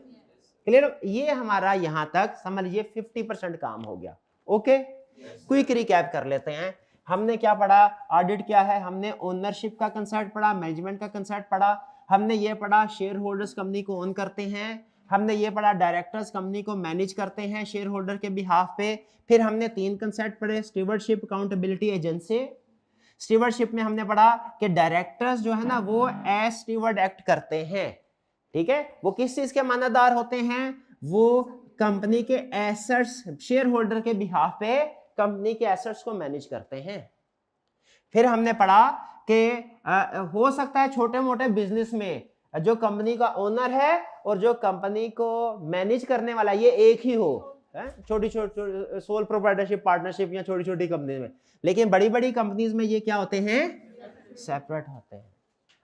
क्लियर? ये हमारा यहां तक समझ लीजिए 50% काम हो गया। ओके, क्विक रिकैप कर लेते हैं। हमने क्या पढ़ा? ऑडिट क्या है? हमने ओनरशिप का कंसेप्ट पढ़ा, मैनेजमेंट का कंसेप्ट पढ़ा, हमने ये पढ़ा शेयर होल्डर्स कंपनी को ओन करते हैं, हमने ये पढ़ा डायरेक्टर्स कंपनी को मैनेज करते हैं शेयर होल्डर के बिहाफ पे। फिर हमने 3 कंसेप्ट पढ़े, स्टीवर्डशिप, अकाउंटेबिलिटी, एजेंसी। स्टीवर्डशिप में हमने पढ़ा कि डायरेक्टर्स जो है ना वो एज स्टीवर्ड एक्ट करते हैं। ठीक है, वो किस चीज के मानदार होते हैं? वो कंपनी के एसेट्स, शेयर होल्डर के बिहाफ पे कंपनी के एसेट्स को मैनेज करते हैं। फिर हमने पढ़ा कि हो सकता है छोटे मोटे बिजनेस में जो कंपनी का ओनर है और जो कंपनी को मैनेज करने वाला ये एक ही हो, छोटी छोटी सोल प्रोप्राइटरशिप, पार्टनरशिप या छोटी छोटी कंपनी में। लेकिन बड़ी बड़ी कंपनीज में ये क्या होते हैं? सेपरेट होते हैं।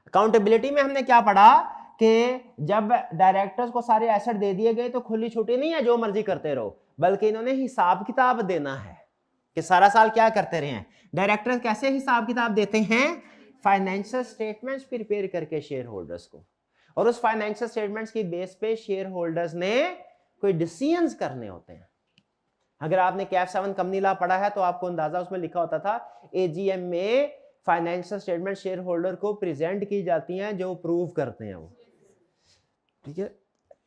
अकाउंटेबिलिटी में हमने क्या पढ़ा कि जब डायरेक्टर्स को सारे एसेट दे दिए गए तो खुली छुट्टी नहीं है जो मर्जी करते रहो, बल्कि इन्होंने हिसाब किताब देना है कि सारा साल क्या करते रहे हैं। डायरेक्टर्स कैसे हिसाब किताब देते हैं? फाइनेंशियल स्टेटमेंट्स प्रिपेयर करके शेयर होल्डर्स को, और उस फाइनेंशियल स्टेटमेंट्स की बेस पे शेयर होल्डर्स ने कोई डिसीजंस करने होते हैं। अगर आपने कैफ 7 कंपनी लॉ पढ़ा है तो आपको अंदाजा उसमें लिखा होता था एजीएम में फाइनेंशियल स्टेटमेंट शेयर होल्डर को प्रेजेंट की जाती हैं जो अप्रूव करते हैं वो। ठीक है,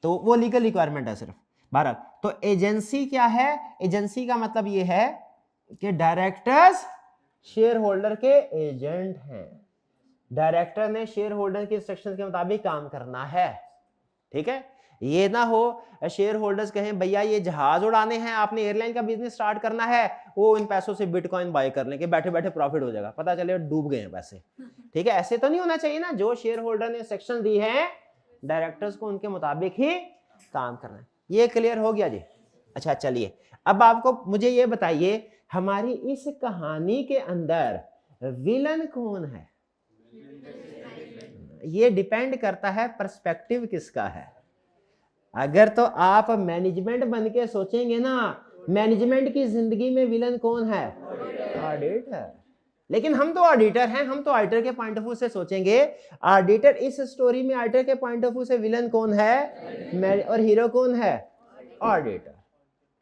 तो वो लीगल रिक्वायरमेंट है सिर्फ। बहरहाल, तो एजेंसी क्या है? एजेंसी का मतलब ये है कि डायरेक्टर्स शेयर होल्डर के एजेंट हैं। डायरेक्टर ने शेयर होल्डर के इंस्ट्रक्शन के मुताबिक काम करना है। ठीक है, ये ना हो शेयर होल्डर्स कहें भैया ये जहाज उड़ाने हैं, आपने एयरलाइन का बिजनेस स्टार्ट करना है, वो इन पैसों से बिटकॉइन बाय कर लेंगे, बैठे बैठे प्रॉफिट हो जाएगा, पता चले डूब गए हैं पैसे। ठीक है, ऐसे तो नहीं होना चाहिए ना। जो शेयर होल्डर ने इंस्ट्रक्शन दी है डायरेक्टर्स को उनके मुताबिक ही काम करना है। ये क्लियर हो गया जी? अच्छा चलिए, अब आपको मुझे ये बताइए, हमारी इस कहानी के अंदर विलन कौन है? ये डिपेंड करता है पर्सपेक्टिव किसका है। अगर तो आप मैनेजमेंट बन के सोचेंगे ना, मैनेजमेंट की जिंदगी में विलन कौन है? ऑडिटर। लेकिन हम तो ऑडिटर हैं, हम तो ऑडिटर के पॉइंट ऑफ व्यू से सोचेंगे। ऑडिटर, इस स्टोरी में ऑडिटर के पॉइंट ऑफ व्यू से विलन कौन है और हीरो कौन है? ऑडिटर।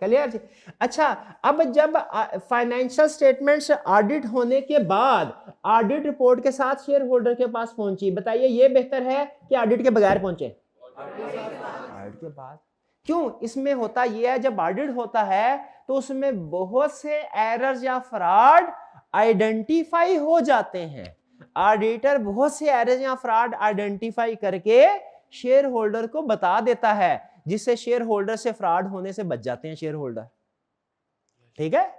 क्लियर जी? अच्छा, अब जब फाइनेंशियल स्टेटमेंट्स ऑडिट होने के बाद ऑडिट रिपोर्ट के साथ शेयर होल्डर के पास पहुंची, बताइए ये बेहतर है कि ऑडिट के बगैर पहुंचे? ऑडिट के बाद। क्यों? इसमें होता यह है, जब ऑडिट होता है तो उसमें बहुत से एरर्स या फ्रॉड आइडेंटिफाई हो जाते हैं। ऑडिटर बहुत से एरर्स या फ्रॉड आइडेंटिफाई करके शेयर होल्डर को बता देता है, जिससे शेयर होल्डर से फ्रॉड होने से बच जाते हैं शेयर होल्डर। ठीक है,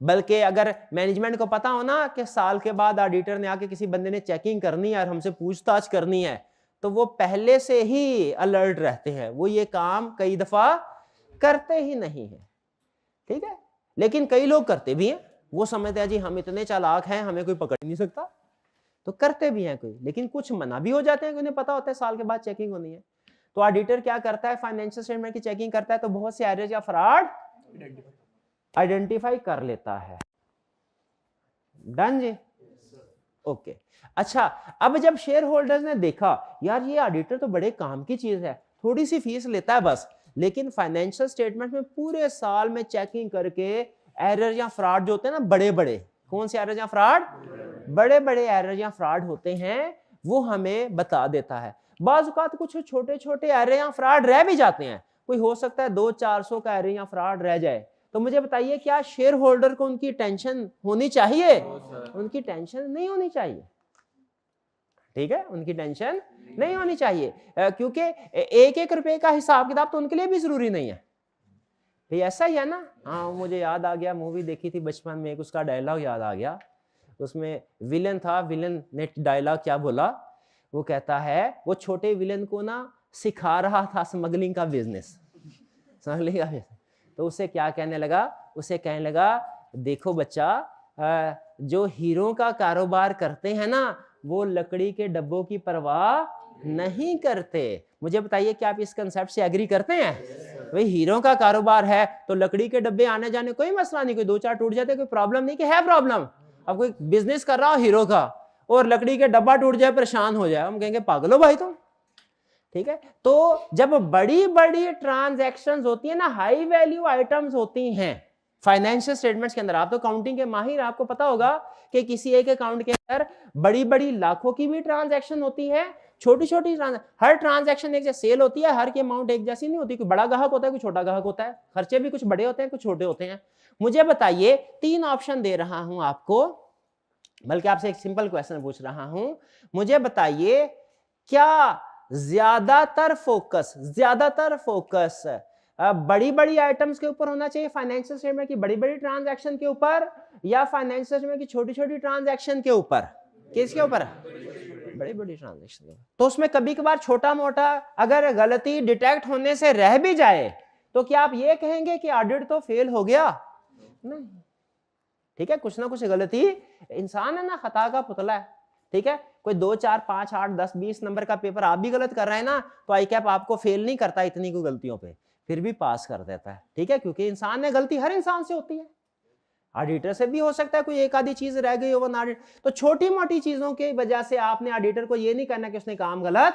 बल्कि अगर मैनेजमेंट को पता हो ना कि साल के बाद ऑडिटर ने आके किसी बंदे ने चेकिंग करनी है और हमसे पूछताछ करनी है, तो वो पहले से ही अलर्ट रहते हैं, वो ये काम कई दफा करते ही नहीं है। ठीक है, लेकिन कई लोग करते भी हैं, वो समझते हैं जी हम इतने चालाक हैं हमें कोई पकड़ नहीं सकता। तो करते भी हैं कोई, लेकिन कुछ मना भी हो जाते हैं कि उन्हें पता होता है साल के बाद चेकिंग होनी है। तो ऑडिटर क्या करता है, फाइनेंशियल स्टेटमेंट की चेकिंग करता है तो बहुत से एरर्स या फ्रॉड आइडेंटिफाई कर लेता है। डन जी, ओके। अच्छा, अब जब शेयर होल्डर्स ने देखा यार ये ऑडिटर तो बड़े काम की चीज है, थोड़ी सी फीस लेता है बस, लेकिन फाइनेंशियल स्टेटमेंट में पूरे साल में चेकिंग करके एरर या फ्रॉड जो होते हैं ना, बड़े बड़े, कौन से एरर या फ्रॉड, बड़े बड़े एरर या फ्रॉड होते हैं, वो हमें बता देता है। बाज़ औक़ात कुछ छोटे छोटे एरर या फ्रॉड रह भी जाते हैं, कोई हो सकता है 200-400 का एरर या फ्रॉड रह जाए, तो मुझे बताइए क्या शेयर होल्डर को उनकी टेंशन होनी चाहिए? उनकी टेंशन नहीं होनी चाहिए, ठीक है, उनकी टेंशन नहीं होनी चाहिए, क्योंकि एक एक रुपए का हिसाब किताब तो उनके लिए भी जरूरी नहीं है। भाई ऐसा ही है ना। हाँ, मुझे याद आ गया, मूवी देखी थी बचपन में, एक उसका डायलॉग याद आ गया, उसमें विलन था, विलन ने डायलॉग क्या बोला, वो कहता है वो छोटे विलन को ना सिखा रहा था स्मगलिंग का बिजनेस, स्मगलिंग का बिजनेस। तो उसे क्या कहने लगा, उसे कहने लगा देखो बच्चा, जो हीरो का कारोबार करते हैं ना वो लकड़ी के डब्बों की परवाह नहीं करते। मुझे बताइए क्या आप इस कंसेप्ट से एग्री करते हैं? भाई हीरो का कारोबार है तो लकड़ी के डब्बे आने जाने कोई मसला नहीं, कोई 2-4 टूट जाते कोई प्रॉब्लम नहीं, कि है प्रॉब्लम? अब कोई बिजनेस कर रहा हो हीरो का और लकड़ी के डब्बा टूट जाए, परेशान हो जाए, हम कहेंगे पागल हो भाई तुम, ठीक है। तो जब बड़ी बड़ी ट्रांजैक्शंस होती है ना, हाई वैल्यू आइटम्स होती हैं फाइनेंशियल स्टेटमेंट्स के अंदर, आप तो काउंटिंग के माहिर, आपको पता होगा कि किसी एक अकाउंट के अंदर बड़ी बड़ी लाखों की भी ट्रांजैक्शन होती है, छोटी छोटी हर ट्रांजैक्शन एक जैसी सेल होती है, हर की अमाउंट एक जैसी नहीं होती, कोई बड़ा ग्राहक होता है कोई छोटा ग्राहक होता है, खर्चे भी कुछ बड़े होते हैं कुछ छोटे होते हैं। मुझे बताइए, 3 ऑप्शन दे रहा हूं आपको, बल्कि आपसे एक सिंपल क्वेश्चन पूछ रहा हूं, मुझे बताइए क्या ज्यादातर फोकस बड़ी बड़ी आइटम्स के ऊपर होना चाहिए फाइनेंशियल स्टेटमेंट की, बड़ी बड़ी ट्रांजैक्शन के ऊपर, या फाइनेंशियल स्टेटमेंट की छोटी छोटी ट्रांजैक्शन के ऊपर? किसके ऊपर? बड़ी बड़ी ट्रांजैक्शन के ऊपर। तो उसमें कभी कभार छोटा मोटा अगर गलती डिटेक्ट होने से रह भी जाए तो क्या आप ये कहेंगे कि ऑडिट तो फेल हो गया? नहीं, ठीक है, कुछ ना कुछ गलती, इंसान है ना, खता का पुतला है, ठीक है। कोई 2, 4, 5, 8, 10, 20 नंबर का पेपर आप भी गलत कर रहे हैं ना, तो आई कैप आपको फेल नहीं करता इतनी कोई गलतियों पे, फिर भी पास कर देता है, ठीक है, क्योंकि इंसान ने गलती हर इंसान से होती है, ऑडिटर से भी हो सकता है कोई एक आधी चीज रह गई हो ना ऑडिट। तो छोटी मोटी चीजों की वजह से आपने ऑडिटर को ये नहीं कहना कि उसने काम गलत,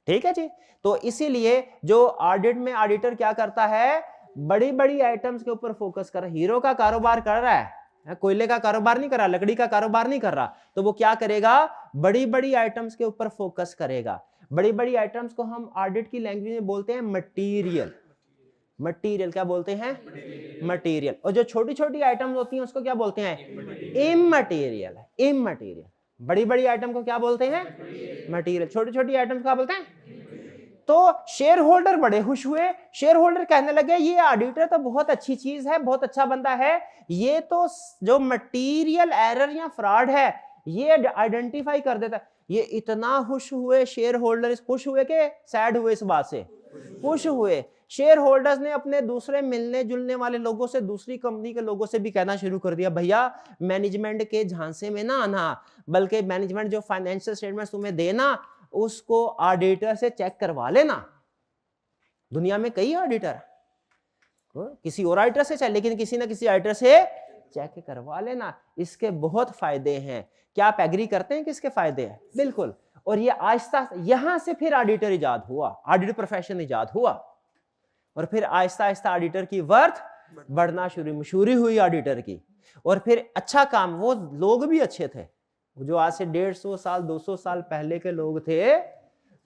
ठीक है जी। तो इसीलिए जो ऑडिट में ऑडिटर क्या करता है, बड़ी बड़ी आइटम्स के ऊपर फोकस कर, हीरो का कारोबार कर रहा है, कोयले का कारोबार नहीं कर रहा, लकड़ी का कारोबार नहीं कर रहा, तो वो क्या करेगा, बड़ी बड़ी आइटम्स के ऊपर फोकस करेगा। बड़ी बड़ी आइटम्स को हम ऑडिट की लैंग्वेज में बोलते हैं मटीरियल, मटीरियल क्या बोलते हैं? मटीरियल। और जो छोटी छोटी आइटम्स होती हैं उसको क्या बोलते हैं? इममटीरियल, इममटीरियल। बड़ी बड़ी आइटम को क्या बोलते हैं? मटीरियल। छोटी छोटी आइटम्स क्या बोलते हैं? तो शेयर होल्डर बड़े खुश हुए, शेयर होल्डर कहने लगे ये ऑडिटर तो बहुत अच्छी चीज है, बहुत अच्छा बंदा है, ये तो जो मटीरियल एरर या फ्रॉड है ये आइडेंटिफाई कर देता है। ये इतना खुश हुए शेयर होल्डर, खुश हुए कि सैड हुए? इस बात से खुश हुए। शेयर होल्डर्स ने अपने दूसरे मिलने जुलने वाले लोगों से, दूसरी कंपनी के लोगों से भी कहना शुरू कर दिया, भैया मैनेजमेंट के झांसे में ना आना, बल्कि मैनेजमेंट जो फाइनेंशियल स्टेटमेंट तुम्हें देना उसको ऑडिटर से चेक करवा लेना। दुनिया में कई ऑडिटर, किसी और ऑडिटर से चाहिए, लेकिन किसी ना किसी ऑडिटर से चेक करवा लेना, इसके बहुत फायदे हैं। क्या आप एग्री करते हैं कि इसके फायदे हैं? बिल्कुल। और ये आहिस्ता यहां से फिर ऑडिटर इजाद हुआ, ऑडिटर प्रोफेशन इजाद हुआ, और फिर आहिस्ता आहिस्ता ऑडिटर की वर्थ बढ़ना शुरू, मशहूरी हुई ऑडिटर की, और फिर अच्छा काम, वो लोग भी अच्छे थे, जो आज से 150 साल 200 साल पहले के लोग थे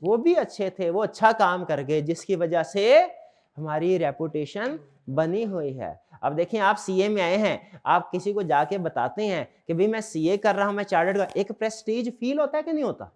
वो भी अच्छे थे, वो अच्छा काम कर गए, जिसकी वजह से हमारी रेपुटेशन बनी हुई है। अब देखें, आप सीए में आए हैं, आप किसी को जाके बताते हैं कि भाई मैं सीए कर रहा हूं, मैं चार्टर्ड का, एक प्रेस्टीज फील होता है कि नहीं होता?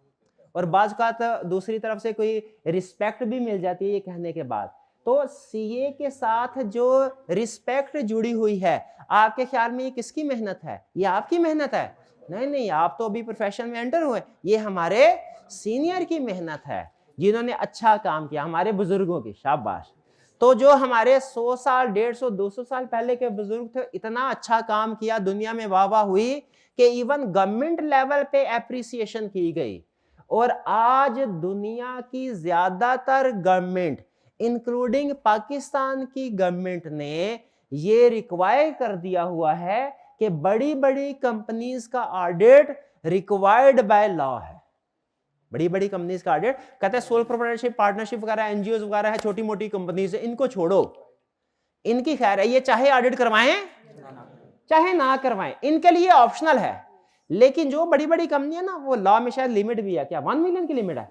और बाज़ का तो दूसरी तरफ से कोई रिस्पेक्ट भी मिल जाती है ये कहने के बाद। तो सीए के साथ जो रिस्पेक्ट जुड़ी हुई है, आपके ख्याल में ये किसकी मेहनत है? ये आपकी मेहनत है? नहीं नहीं, आप तो अभी प्रोफेशन में एंटर हुए, ये हमारे सीनियर की मेहनत है जिन्होंने अच्छा काम किया, हमारे बुजुर्गों की, शाबाश। तो जो हमारे 100 साल 150 200 साल पहले के बुजुर्ग थे, इतना अच्छा काम किया, दुनिया में वाह वाह हुई कि इवन गवर्नमेंट लेवल पे एप्रिसिएशन की गई। और आज दुनिया की ज्यादातर गवर्नमेंट इंक्लूडिंग पाकिस्तान की गवर्नमेंट ने ये रिक्वायर कर दिया हुआ है कि बड़ी बड़ी कंपनीज का ऑडिट रिक्वायर्ड बाय लॉ है। बड़ी बड़ी कंपनीज का ऑडिट कहते हैं सोल प्रोप्राइटरशिप, पार्टनरशिप वगैरह, एनजीओ वगैरह है, छोटी मोटी कंपनीज है, इनको छोड़ो, इनकी खैर है, ये चाहे ऑडिट करवाएं चाहे ना करवाएं, इनके लिए ऑप्शनल है। लेकिन जो बड़ी बड़ी कंपनी है ना, वो लॉ में शायद लिमिट भी है, क्या 1 मिलियन की लिमिट है।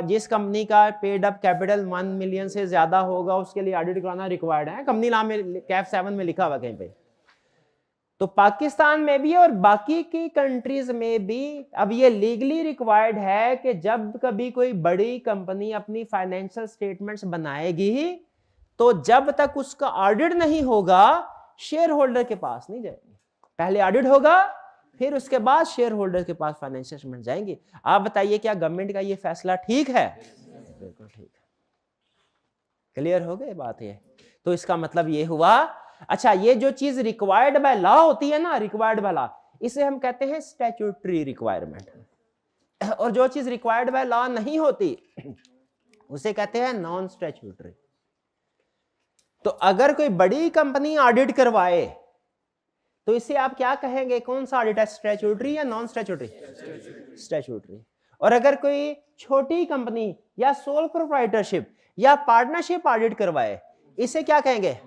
जिस कंपनी का पेड अप कैपिटल 1 मिलियन से ज्यादा होगा उसके लिए ऑडिट कराना रिक्वायर्ड है, कंपनी लॉ में कैफ 7 में लिखा हुआ कहीं पे। तो पाकिस्तान में भी और बाकी की कंट्रीज में भी अब ये लीगली रिक्वायर्ड है कि जब कभी कोई बड़ी कंपनी अपनी फाइनेंशियल स्टेटमेंट्स बनाएगी तो जब तक उसका ऑडिट नहीं होगा शेयर होल्डर के पास नहीं जाएगी। पहले ऑडिट होगा फिर उसके बाद शेयर होल्डर के पास फाइनेंशियल स्टेटमेंट जाएंगे। आप बताइए क्या गवर्नमेंट का ये फैसला ठीक है? बिल्कुल ठीक है। क्लियर हो गई बात ये? तो इसका मतलब ये हुआ, अच्छा ये जो चीज रिक्वायर्ड बाय लॉ होती है ना, रिक्वायर्ड बाय लॉ, इसे हम कहते हैं स्टैट्यूटरी रिक्वायरमेंट। और जो चीज रिक्वायर्ड बाय लॉ नहीं होती उसे कहते हैं नॉन स्टैट्यूटरी। तो अगर कोई बड़ी कंपनी ऑडिट करवाए तो इसे आप क्या कहेंगे, कौन सा ऑडिट है, स्टैट्यूटरी या नॉन स्टैट्यूटरी? स्टैट्यूटरी। और अगर कोई छोटी कंपनी या सोल प्रोप्राइटरशिप या पार्टनरशिप ऑडिट करवाए इसे क्या कहेंगे,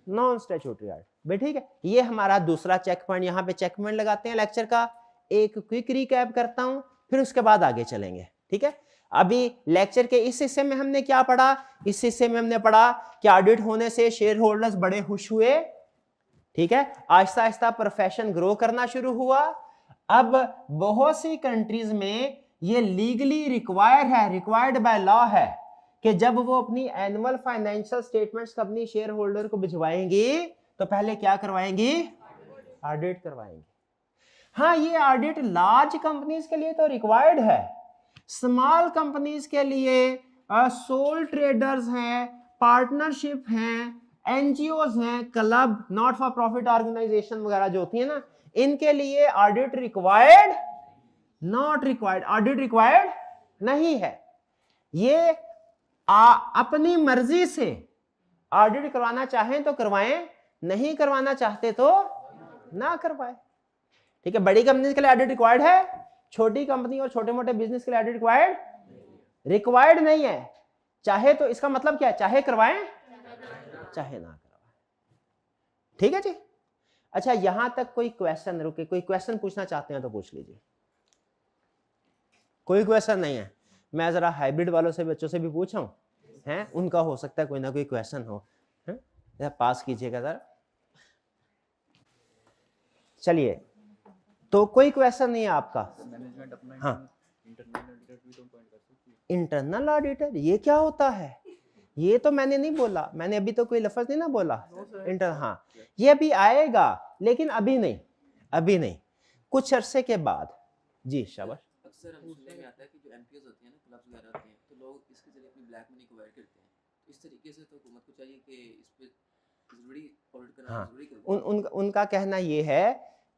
नॉन स्टैट्यूटरी ऑडिट। भाई ठीक है, ये हमारा दूसरा चेक पॉइंट, यहां पे चेक पॉइंट लगाते हैं लेक्चर का। एक क्विक रिकैप करता हूं फिर उसके बाद आगे चलेंगे। ठीक है, अभी लेक्चर के इस हिस्से में हमने क्या पढ़ा, इस हिस्से में हमने पढ़ा कि ऑडिट होने से शेयर होल्डर्स बड़े खुश हुए। ठीक है, आहिस्ता आहिस्ता प्रोफेशन ग्रो करना शुरू हुआ। अब बहुत सी कंट्रीज में ये लीगली रिक्वायर्ड है, रिक्वायर्ड बाय लॉ है कि जब वो अपनी एनुअल फाइनेंशियल स्टेटमेंट्स अपनी शेयर होल्डर को भिजवाएंगी तो पहले क्या करवाएंगी, ऑडिट करवाएंगी। हाँ, ये ऑडिट लार्ज कंपनीज के लिए तो रिक्वायर्ड है, स्मॉल कंपनीज के लिए, सोल ट्रेडर्स हैं, पार्टनरशिप हैं, एनजीओज हैं, club, not for profit organisation वगैरह जो होती है ना, इनके लिए audit required, not required, audit required नहीं है। ये अपनी मर्जी से ऑडिट करवाना चाहें तो करवाएं, नहीं करवाना चाहते तो ना करवाएं। ठीक है, बड़ी कंपनी के लिए ऑडिट रिक्वायर्ड है, छोटी कंपनी और छोटे मोटे बिजनेस के लिए ऑडिट रिक्वायर्ड नहीं है। चाहे तो इसका मतलब क्या है, चाहे करवाएं चाहे ना करवाएं। ठीक है जी। अच्छा, यहां तक कोई क्वेश्चन, रुके, कोई क्वेश्चन पूछना चाहते हैं तो पूछ लीजिए। कोई क्वेश्चन नहीं है? मैं जरा हाइब्रिड वालों से, बच्चों से भी पूछा हूं, हैं, उनका हो सकता है कोई ना कोई क्वेश्चन हो, है? पास कीजिएगा जरा। चलिए, तो कोई क्वेश्चन नहीं है आपका? हाँ, इंटरनल ऑडिटर ये क्या होता है? ये तो मैंने नहीं बोला, मैंने अभी तो कोई लफ्ज नहीं ना बोला इंटर। हाँ, ये अभी आएगा लेकिन अभी नहीं, अभी नहीं, कुछ अरसे के बाद। जी शाबाश। अक्सर हम सुनने में आता है कि जो एमपीओस होती हैं ना, क्लब्स वगैरह होते हैं, तो लोग इसके जरिए अपनी ब्लैक मनी को अवॉइड करते हैं। तो इस तरीके से तो हुकूमत को चाहिए कि इस पे जरूरी ऑडिट करना जरूरी कर दे। उनका कहना ये है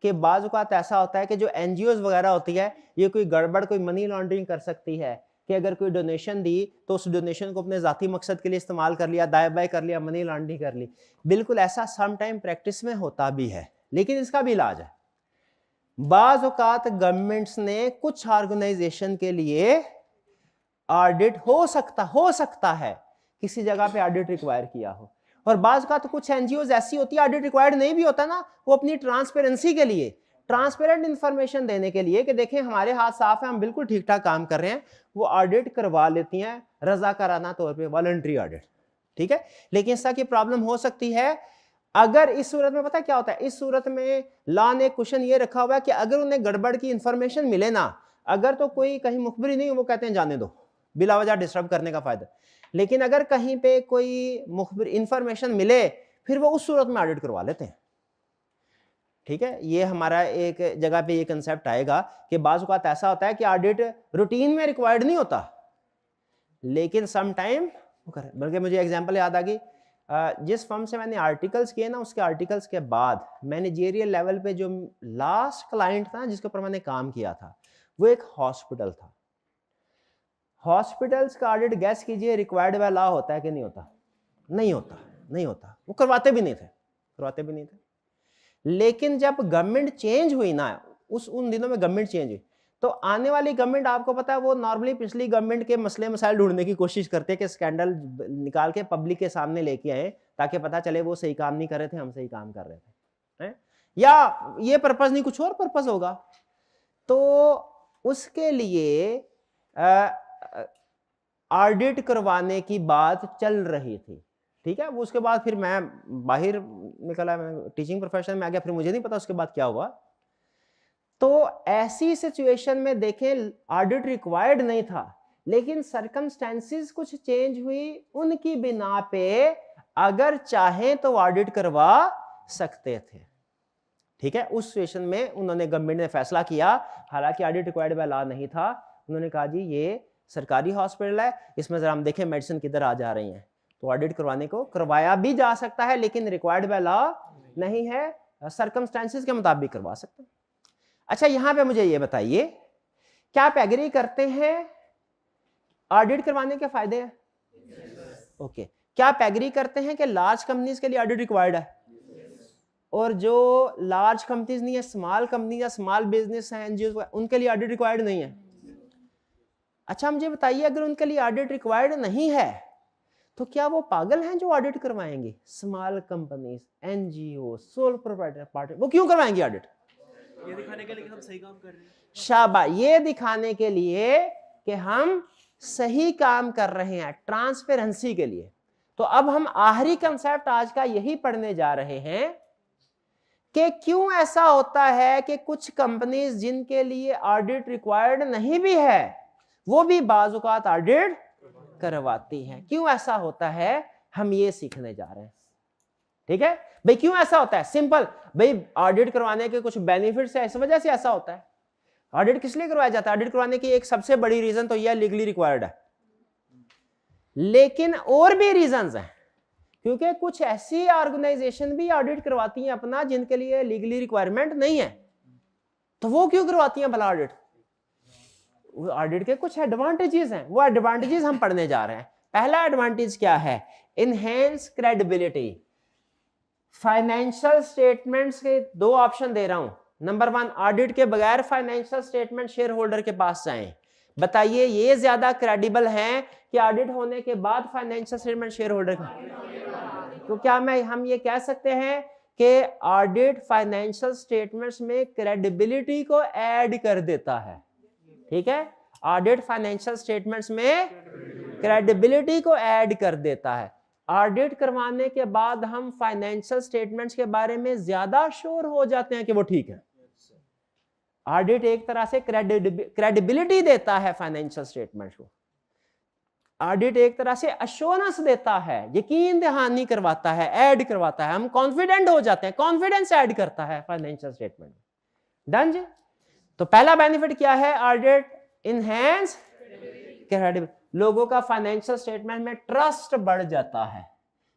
कि बाज़ औक़ात ऐसा होता है कि जो एनजीओज वगैरह होती है, ये कोई गड़बड़, कोई मनी लॉन्ड्रिंग कर सकती है कि अगर कोई डोनेशन दी तो उस डोनेशन को अपने ज़ाती मकसद के लिए इस्तेमाल कर लिया, दाएं बाएं कर लिया, मनी लॉन्ड्रिंग कर ली। बिल्कुल ऐसा सम टाइम प्रैक्टिस में होता भी है, लेकिन इसका भी इलाज है। बाज़ औक़ात गवर्नमेंट्स ने कुछ ऑर्गेनाइजेशन के लिए ऑडिट हो सकता है किसी जगह पे ऑडिट रिक्वायर किया हो, और बाज़ का तो कुछ एनजीओज ऐसी होती है ऑडिट रिक्वायर्ड नहीं भी होता ना, वो अपनी ट्रांसपेरेंसी के लिए, ट्रांसपेरेंट इंफॉर्मेशन देने के लिए कि देखें हमारे हाथ साफ है, हम बिल्कुल ठीक ठाक काम कर रहे हैं, वो ऑडिट करवा लेती हैं रजाकाराना तौर पे, वॉलंटरी ऑडिट। ठीक है, लेकिन इसका की प्रॉब्लम हो सकती है अगर इस सूरत में, पता क्या होता है, इस सूरत में लॉ ने क्वेश्चन ये रखा हुआ है कि अगर उन्हें गड़बड़ की इंफॉर्मेशन मिले ना, अगर तो कोई कहीं मुखबिरी नहीं, वो कहते हैं जाने दो, बिला वजह डिस्टर्ब करने का फायदा। लेकिन अगर कहीं पे कोई मुखबिर इंफॉर्मेशन मिले फिर वो उस सूरत में ऑडिट करवा लेते हैं। ठीक है, ये हमारा एक जगह पे ये कंसेप्ट आएगा कि बाज़ औक़ात ऐसा होता है कि ऑडिट रूटीन में रिक्वायर्ड नहीं होता, लेकिन सम टाइम वो कर रहे हैं। बल्कि मुझे एग्जांपल याद आ गई, जिस फर्म से मैंने आर्टिकल्स किए ना, उसके आर्टिकल्स के बाद मैनेजेरियल लेवल पे जो लास्ट क्लाइंट था जिसके ऊपर मैंने काम किया था, वो एक हॉस्पिटल था। हॉस्पिटल्स का ऑडिट गैस कीजिए रिक्वायर्ड बाय लॉ होता है कि नहीं होता? नहीं होता, नहीं होता। वो करवाते भी नहीं थे। लेकिन जब गवर्नमेंट चेंज हुई ना, उन दिनों में गवर्नमेंट चेंज हुई, तो आने वाली गवर्नमेंट आपको पता है वो नॉर्मली पिछली गवर्नमेंट के मसले मसाइल ढूंढने की कोशिश करते हैं कि स्कैंडल निकाल के पब्लिक के सामने लेके आए, ताकि पता चले वो सही काम नहीं कर रहे थे, हम सही काम कर रहे थे, है? या ये पर्पस नहीं, कुछ और पर्पस होगा। तो उसके लिए ऑडिट करवाने की बात चल रही थी, ठीक है। वो उसके बाद फिर मैं बाहर निकला, मैं टीचिंग प्रोफेशन में आ गया, फिर मुझे नहीं पता उसके बाद क्या हुआ। तो ऐसी सिचुएशन में देखें, ऑडिट रिक्वायर्ड नहीं था, लेकिन सर्कमस्टेंसेस कुछ चेंज हुई, उनकी बिना पे अगर चाहें तो ऑडिट करवा सकते थे, ठीक है। उस सिचुएशन में उन्होंने, गवर्नमेंट ने फैसला किया, हालांकि ऑडिट रिक्वायर्ड बाय लॉ नहीं था, उन्होंने कहा जी ये सरकारी हॉस्पिटल है, इसमें जरा हम देखें मेडिसिन किधर आ जा रही हैं, तो ऑडिट करवाने को करवाया भी जा सकता है, लेकिन रिक्वायर्ड बाय लॉ नहीं है, सर्कमस्टेंसेस के मुताबिक करवा सकते हैं। अच्छा, यहां पे मुझे ये बताइए, क्या आप एग्री करते हैं ऑडिट करवाने के फायदे हैं? ओके। क्या आप एग्री करते हैं कि लार्ज कंपनीज के लिए ऑडिट रिक्वायर्ड है, और जो लार्ज कंपनीज नहीं है, स्मॉल कंपनी या स्मॉल बिजनेस है, एनजीओ, उनके लिए ऑडिट रिक्वायर्ड नहीं है? अच्छा, मुझे बताइए, अगर उनके लिए ऑडिट रिक्वायर्ड नहीं है तो क्या वो पागल हैं जो ऑडिट करवाएंगे? Small companies, NGO, sole proprietor party, वो क्यों करवाएंगे ऑडिट? ये दिखाने के लिए कि हम सही काम कर रहे हैं। शाबाश, ये दिखाने के लिए कि हम सही काम कर रहे हैं, ट्रांसपेरेंसी के लिए। तो अब हम आखिरी कंसेप्ट आज का यही पढ़ने जा रहे हैं कि क्यों ऐसा होता है कि कुछ कंपनीज जिनके लिए ऑडिट रिक्वायर्ड नहीं भी है, वो भी बाज़-औक़ात ऑडिट करवाती हैं। क्यों ऐसा होता है, हम ये सीखने जा रहे हैं, ठीक है भाई। क्यों ऐसा होता है? सिंपल भाई, ऑडिट करवाने के कुछ बेनिफिट्स है, इस वजह से ऐसा होता है। ऑडिट किस लिए करवाया जाता है? ऑडिट करवाने की एक सबसे बड़ी रीजन तो यह लीगली रिक्वायर्ड है, लेकिन और भी रीजंस हैं, क्योंकि कुछ ऐसी ऑर्गेनाइजेशन भी ऑडिट करवाती हैं अपना जिनके लिए लीगली रिक्वायरमेंट नहीं है, तो वो क्यों करवाती हैं भला ऑडिट? ऑडिट के कुछ एडवांटेजेस हैं, वो एडवांटेजेस हम पढ़ने जा रहे हैं। पहला एडवांटेज क्या है? Enhance credibility. फाइनेंशियल स्टेटमेंट्स के दो ऑप्शन दे रहा हूं। नंबर 1, ऑडिट के बगैर फाइनेंशियल स्टेटमेंट शेयर होल्डर के पास जाएं। बताइए, ये ज्यादा क्रेडिबल हैं कि ऑडिट होने के बाद फाइनेंशियल स्टेटमेंट शेयर होल्डर का? तो क्या हम ये कह सकते हैं कि ऑडिट फाइनेंशियल स्टेटमेंट्स में क्रेडिबिलिटी को ऐड कर देता है, ठीक है। ऑडिट फाइनेंशियल स्टेटमेंट्स में क्रेडिबिलिटी को ऐड कर देता है। ऑडिट करवाने के बाद हम फाइनेंशियल स्टेटमेंट्स के बारे में ज्यादा श्योर हो जाते हैं कि वो ठीक है। ऑडिट एक तरह से क्रेडिबिलिटी देता है फाइनेंशियल स्टेटमेंट्स को। ऑडिट एक तरह से अश्योरेंस देता है, यकीन दहानी करवाता है, ऐड करवाता है, हम कॉन्फिडेंट हो जाते हैं, कॉन्फिडेंस ऐड करता है फाइनेंशियल स्टेटमेंट। डन जी। तो पहला बेनिफिट क्या है? Audit enhance credibility. लोगों का फाइनेंशियल स्टेटमेंट में ट्रस्ट बढ़ जाता है।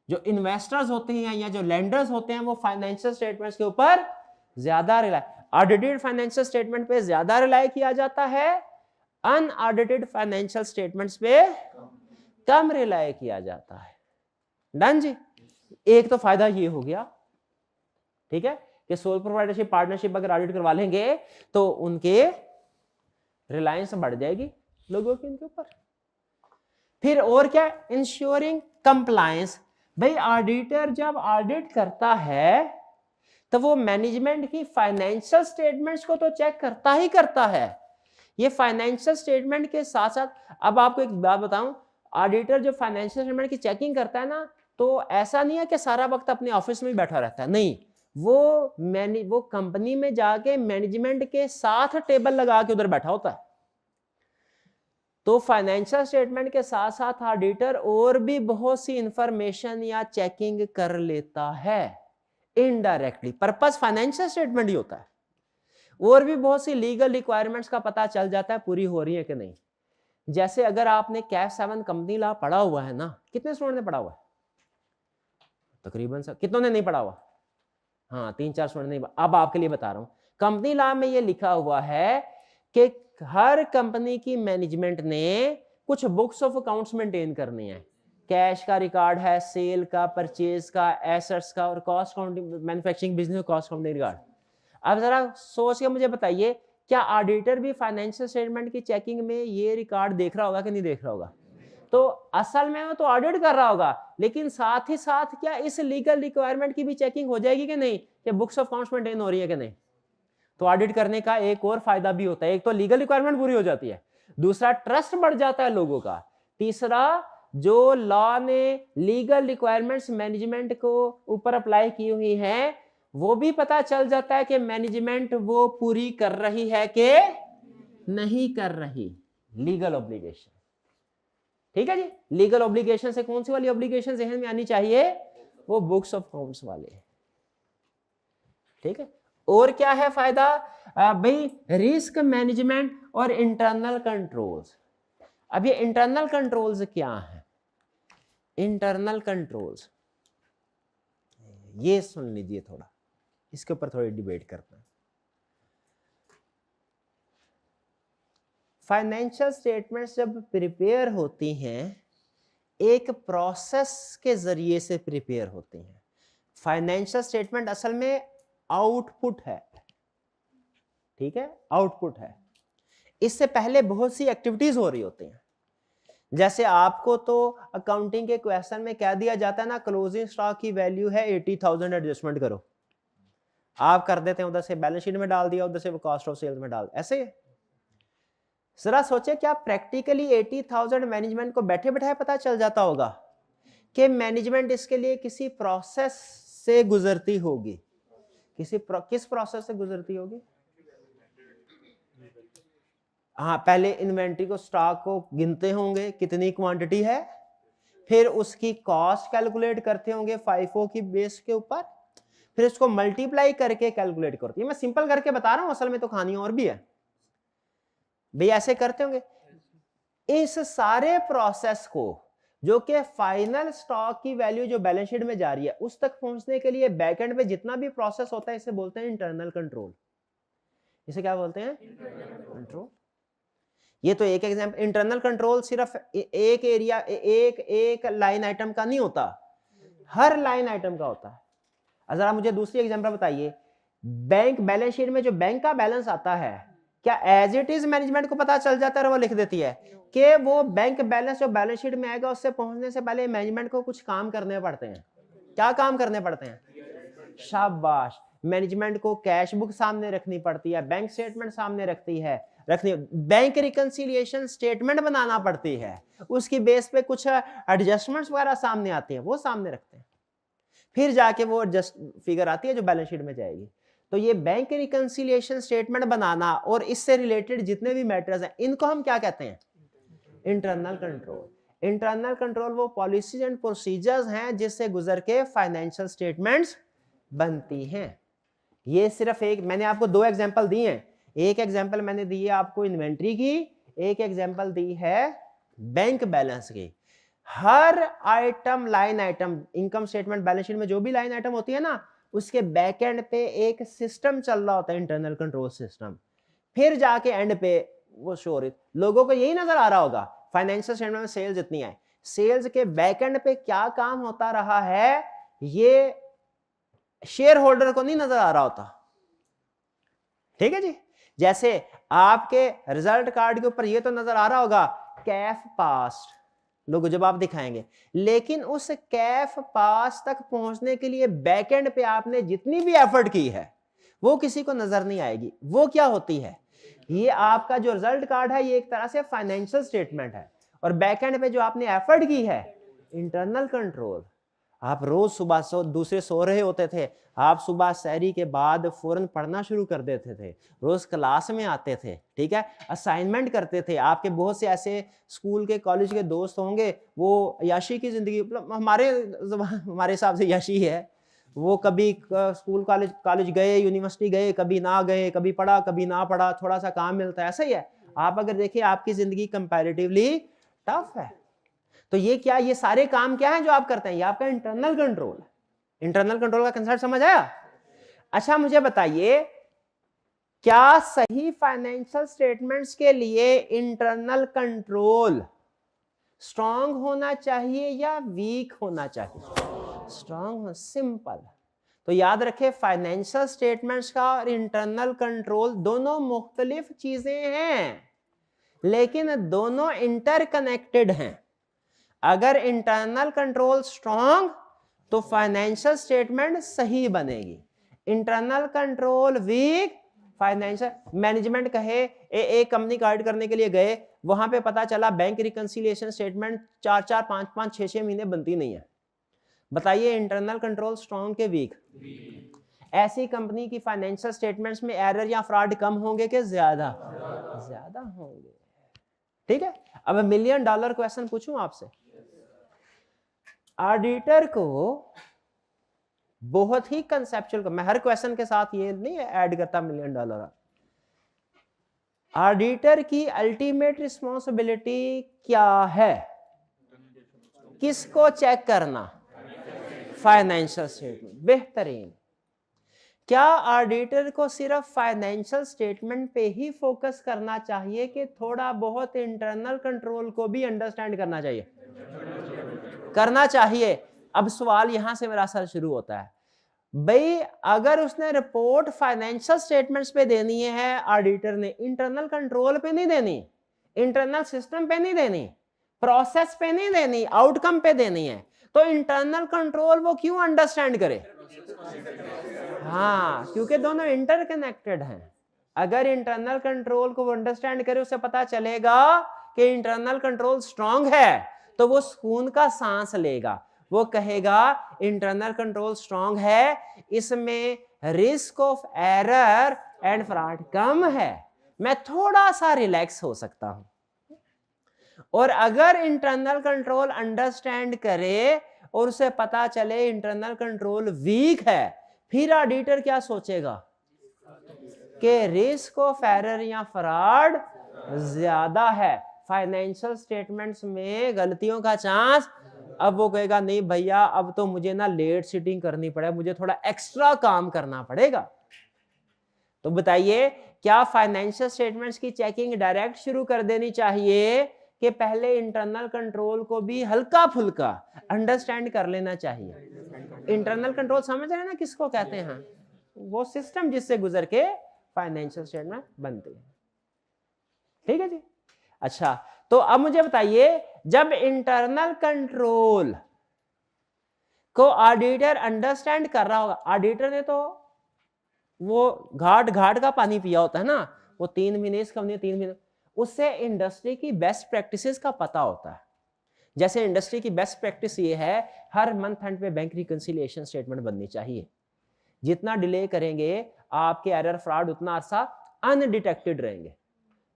जो इन्वेस्टर्स होते हैं या जो लेंडर्स होते हैं, वो फाइनेंशियल स्टेटमेंट्स के ऊपर ज्यादा रिलाय, ऑडिटेड फाइनेंशियल स्टेटमेंट पे ज्यादा रिलाय किया जाता है, अनऑडिटेड फाइनेंशियल स्टेटमेंट्स पे कम रिलाय किया जाता है। डन जी। एक तो फायदा ये हो गया, ठीक है, कि सोल प्रोप्राइटरशिप, पार्टनरशिप अगर ऑडिट करवा लेंगे तो उनके रिलायंस बढ़ जाएगी लोगों की उनके ऊपर। फिर और क्या? Ensuring compliance. भाई, ऑडिटर जब ऑडिट करता है तो वो मैनेजमेंट की फाइनेंशियल स्टेटमेंट्स को तो चेक करता ही करता है। ये फाइनेंशियल स्टेटमेंट के साथ साथ, अब आपको एक बात बताऊं, ऑडिटर जो फाइनेंशियल स्टेटमेंट की चेकिंग करता है ना, तो ऐसा नहीं है कि सारा वक्त अपने ऑफिस में ही बैठा रहता है, नहीं, वो कंपनी में जाके मैनेजमेंट के साथ टेबल लगा के उधर बैठा होता है। तो फाइनेंशियल स्टेटमेंट के साथ साथ ऑडिटर और भी बहुत सी इंफॉर्मेशन या चेकिंग कर लेता है इनडायरेक्टली। पर्पस फाइनेंशियल स्टेटमेंट ही होता है। और भी बहुत सी लीगल रिक्वायरमेंट्स का पता चल जाता है पूरी हो रही है कि नहीं। जैसे अगर आपने कैफ 7 कंपनी लॉ पढ़ा हुआ है ना, कितने स्टूडेंट ने पढ़ा हुआ है? तकरीबन सब। कितनों ने नहीं पढ़ा हुआ? हाँ, 3-4 स्टूडेंट नहीं। अब आपके लिए बता रहा हूं, कंपनी लॉ में ये लिखा हुआ है कि हर कंपनी की मैनेजमेंट ने कुछ बुक्स ऑफ अकाउंट्स मेंटेन करनी है। कैश का रिकॉर्ड है, सेल का, परचेज का, एसेट्स का, और cost counting, manufacturing business cost counting record. अब जरा सोच के मुझे बताइए, क्या ऑडिटर भी फाइनेंशियल स्टेटमेंट की चेकिंग में ये रिकॉर्ड देख रहा होगा कि नहीं देख रहा होगा? तो असल में वो तो ऑडिट कर रहा होगा, लेकिन साथ ही साथ क्या इस लीगल रिक्वायरमेंट की भी चेकिंग हो जाएगी कि नहीं, कि बुक्स ऑफ अकाउंट्स मेंटेन हो रही है कि नहीं? तो ऑडिट करने का एक और फायदा भी होता है, एक तो लीगल रिक्वायरमेंट पूरी हो जाती है, दूसरा ट्रस्ट बढ़ जाता है लोगों का, तीसरा जो लॉ ने लीगल रिक्वायरमेंट्स मैनेजमेंट को ऊपर अप्लाई की हुई हैं वो भी पता चल जाता है कि मैनेजमेंट वो पूरी कर रही है कि नहीं कर रही। लीगल ऑब्लिगेशन, ठीक है जी। लीगल ऑब्लिगेशन से कौन सी वाली ऑब्लिगेशन जहन में आनी चाहिए? वो बुक्स ऑफ अकाउंट्स वाले, ठीक है। और क्या है फायदा भाई? रिस्क मैनेजमेंट और इंटरनल कंट्रोल्स। अब ये इंटरनल कंट्रोल्स क्या है? इंटरनल कंट्रोल्स ये सुन लीजिए, थोड़ा इसके ऊपर थोड़ी डिबेट करते हैं। फाइनेंशियल स्टेटमेंट्स जब प्रिपेयर होती हैं, एक प्रोसेस के जरिए से प्रिपेयर होती हैं। फाइनेंशियल स्टेटमेंट असल में आउटपुट है, ठीक है, आउटपुट है। इससे पहले बहुत सी एक्टिविटीज हो रही होती हैं। जैसे आपको तो अकाउंटिंग के क्वेश्चन में क्या दिया जाता है ना, क्लोजिंग स्टॉक की वैल्यू है 80,000, एडजस्टमेंट करो। आप कर देते हैं, उधर से बैलेंस शीट में डाल दिया, उधर से वो कॉस्ट ऑफ सेल्स में डाल, ऐसे ही। जरा सोचे क्या प्रैक्टिकली 80,000 मैनेजमेंट को बैठे बैठाए पता चल जाता होगा कि मैनेजमेंट इसके लिए किसी प्रोसेस से गुजरती होगी? किस प्रोसेस से गुजरती होगी? हाँ, पहले इन्वेंट्री को, स्टॉक को गिनते होंगे कितनी क्वांटिटी है, फिर उसकी कॉस्ट कैलकुलेट करते होंगे FIFO की बेस के ऊपर, फिर इसको मल्टीप्लाई करके कैलकुलेट करती है। मैं सिंपल करके बता रहा हूं, असल में तो कहानी और भी है भाई, ऐसे करते होंगे। इस सारे प्रोसेस को, जो कि फाइनल स्टॉक की वैल्यू जो बैलेंस शीट में जा रही है, उस तक पहुंचने के लिए बैकएंड पे जितना भी प्रोसेस होता है, इसे बोलते हैं इंटरनल कंट्रोल। इसे क्या बोलते हैं? कंट्रोल। ये तो एक एग्जांपल। इंटरनल कंट्रोल सिर्फ एक एरिया, एक लाइन आइटम का नहीं होता, हर लाइन आइटम का होता है। जरा मुझे दूसरी एग्जांपल बताइए। बैंक बैलेंस शीट में जो बैंक का बैलेंस आता है, क्या एज इट इज मैनेजमेंट को पता चल जाता है और वो लिख देती है कि वो बैंक बैलेंस जो बैलेंस शीट में आएगा उससे पहुंचने से पहले मैनेजमेंट को कुछ काम करने पड़ते हैं? क्या काम करने पड़ते हैं? शाबाश। मैनेजमेंट को कैश बुक सामने रखनी पड़ती है, बैंक स्टेटमेंट सामने रखनी, बैंक रिकंसिलिएशन स्टेटमेंट बनाना पड़ती है, उसकी बेस पे कुछ एडजस्टमेंट्स वगैरह सामने आते हैं, वो सामने रखते हैं, फिर जाके वो एडजस्ट फिगर आती है जो बैलेंस शीट में जाएगी। तो ये बैंक रिकंसिलिएशन स्टेटमेंट बनाना और इससे रिलेटेड जितने भी मैटर्स हैं, इनको हम क्या कहते हैं? Internal control. इंटरनल कंट्रोल वो पॉलिसीज एंड प्रोसीजर्स हैं जिससे गुजर के फाइनेंशियल स्टेटमेंट्स बनती हैं। ये सिर्फ एक, मैंने आपको 2 एग्जांपल दिए हैं। एक एग्जांपल मैंने दी है आपको इन्वेंट्री की, एक एग्जांपल दी है बैंक बैलेंस की। हर item, line item, income statement, balance sheet में जो भी लाइन आइटम होती है ना, उसके बैक एंड पे एक सिस्टम चल रहा होता है, इंटरनल कंट्रोल सिस्टम। फिर जाके एंड पे वो शो हो रही। लोगों को यही नजर आ रहा होगा फाइनेंशियल स्टेटमेंट में सेल्स इतनी है, सेल्स के बैक एंड पे क्या काम होता रहा है, ये शेयर होल्डर को नहीं नजर आ रहा होता। ठीक है जी। जैसे आपके रिजल्ट कार्ड के ऊपर ये तो नजर आ रहा होगा कैफ पास, लोग जब आप दिखाएंगे, लेकिन उस कैफ पास तक पहुंचने के लिए बैकएंड पे आपने जितनी भी एफर्ट की है वो किसी को नजर नहीं आएगी। वो क्या होती है? ये आपका जो रिजल्ट कार्ड है ये एक तरह से फाइनेंशियल स्टेटमेंट है, और बैकएंड पे जो आपने एफर्ट की है इंटरनल कंट्रोल। आप रोज सुबह दूसरे सो रहे होते थे, आप सुबह सहरी के बाद फौरन पढ़ना शुरू कर देते थे, रोज क्लास में आते थे, ठीक है, असाइनमेंट करते थे। आपके बहुत से ऐसे स्कूल के, कॉलेज के दोस्त होंगे, वो याशी की जिंदगी, मतलब हमारे हिसाब से याशी है, वो कभी स्कूल कॉलेज गए, यूनिवर्सिटी गए, कभी ना गए, कभी पढ़ा कभी ना पढ़ा, थोड़ा सा काम मिलता है, ऐसा ही है। आप अगर देखिए आपकी जिंदगी कंपैरेटिवली टफ है। तो ये क्या, ये सारे काम क्या है जो आप करते हैं, ये आपका इंटरनल कंट्रोल है। इंटरनल कंट्रोल का कंसेप्ट समझ आया? अच्छा मुझे बताइए, क्या सही फाइनेंशियल स्टेटमेंट्स के लिए इंटरनल कंट्रोल स्ट्रांग होना चाहिए या वीक होना चाहिए? स्ट्रांग। सिंपल। तो याद रखें, फाइनेंशियल स्टेटमेंट्स का और इंटरनल कंट्रोल दोनों मुख्तलिफ चीजें हैं, लेकिन दोनों इंटरकनेक्टेड हैं। अगर इंटरनल कंट्रोल स्ट्रांग तो फाइनेंशियल स्टेटमेंट सही बनेगी, internal control weak, financial management कहे एक कंपनी का ऑडिट करने के लिए गए, वहां पे पता चला बैंक रिकंसिलिएशन स्टेटमेंट 4-4, 5-5, 6-6 महीने बनती नहीं है। बताइए इंटरनल कंट्रोल स्ट्रांग के वीक? ऐसी कंपनी की फाइनेंशियल स्टेटमेंट्स में एरर या फ्रॉड कम होंगे कि ज्यादा? ज्यादा होंगे। ठीक है। अब $1 मिलियन क्वेश्चन पूछूं आपसे, ऑडिटर को बहुत ही कंसेप्चुअल, मैं हर क्वेश्चन के साथ ये नहीं ऐड करता $1 मिलियन। ऑडिटर की अल्टीमेट रिस्पॉन्सिबिलिटी क्या है? किसको चेक करना? Financial statement. बेहतरीन। क्या ऑडिटर को सिर्फ फाइनेंशियल स्टेटमेंट पे ही फोकस करना चाहिए कि थोड़ा बहुत इंटरनल कंट्रोल को भी अंडरस्टैंड करना चाहिए? करना चाहिए। अब सवाल यहां से मेरा सर शुरू होता है, भाई अगर उसने रिपोर्ट फाइनेंशियल स्टेटमेंट्स पे देनी है ऑडिटर ने, इंटरनल कंट्रोल पे नहीं देनी, इंटरनल सिस्टम पे नहीं देनी, प्रोसेस पे नहीं देनी, आउटकम पे देनी है, तो इंटरनल कंट्रोल वो क्यों अंडरस्टैंड करे? हाँ, क्योंकि दोनों इंटरकनेक्टेड हैं। अगर इंटरनल कंट्रोल को वो अंडरस्टैंड करे, उसे पता चलेगा कि इंटरनल कंट्रोल स्ट्रांग है, तो वो सुकून का सांस लेगा। वो कहेगा इंटरनल कंट्रोल स्ट्रांग है, इसमें risk of error and fraud कम है, मैं थोड़ा सा रिलैक्स हो सकता हूं। और अगर इंटरनल कंट्रोल अंडरस्टैंड करे और उसे पता चले इंटरनल कंट्रोल वीक है, फिर ऑडिटर क्या सोचेगा कि रिस्क ऑफ एरर या फ्रॉड ज्यादा है, फाइनेंशियल स्टेटमेंट्स में गलतियों का चांस। अब वो कहेगा नहीं भैया, अब तो मुझे ना लेट सीटिंग करनी पड़ेगा, मुझे थोड़ा एक्स्ट्रा काम करना पड़ेगा। तो बताइए, क्या फाइनेंशियल स्टेटमेंट्स की चेकिंग डायरेक्ट शुरू कर देनी चाहिए कि पहले इंटरनल कंट्रोल को भी हल्का फुल्का अंडरस्टैंड कर लेना चाहिए? इंटरनल कंट्रोल समझ रहे हैं ना किसको कहते हैं? वो सिस्टम जिससे गुजर के फाइनेंशियल स्टेटमेंट बनते हैं। ठीक है जी। अच्छा, तो अब मुझे बताइए, जब इंटरनल कंट्रोल को ऑडिटर अंडरस्टैंड कर रहा होगा, ऑडिटर ने तो वो घाट घाट का पानी पिया होता है ना, वो 3 महीने इस कंपनी 3 महीने, उससे इंडस्ट्री की बेस्ट प्रैक्टिसेस का पता होता है। जैसे इंडस्ट्री की बेस्ट प्रैक्टिस ये है, हर मंथ एंड पे बैंक रिकंसिलिएशन स्टेटमेंट बननी चाहिए। जितना डिले करेंगे आपके एरर फ्रॉड उतना अरसा अनडिटेक्टेड रहेंगे।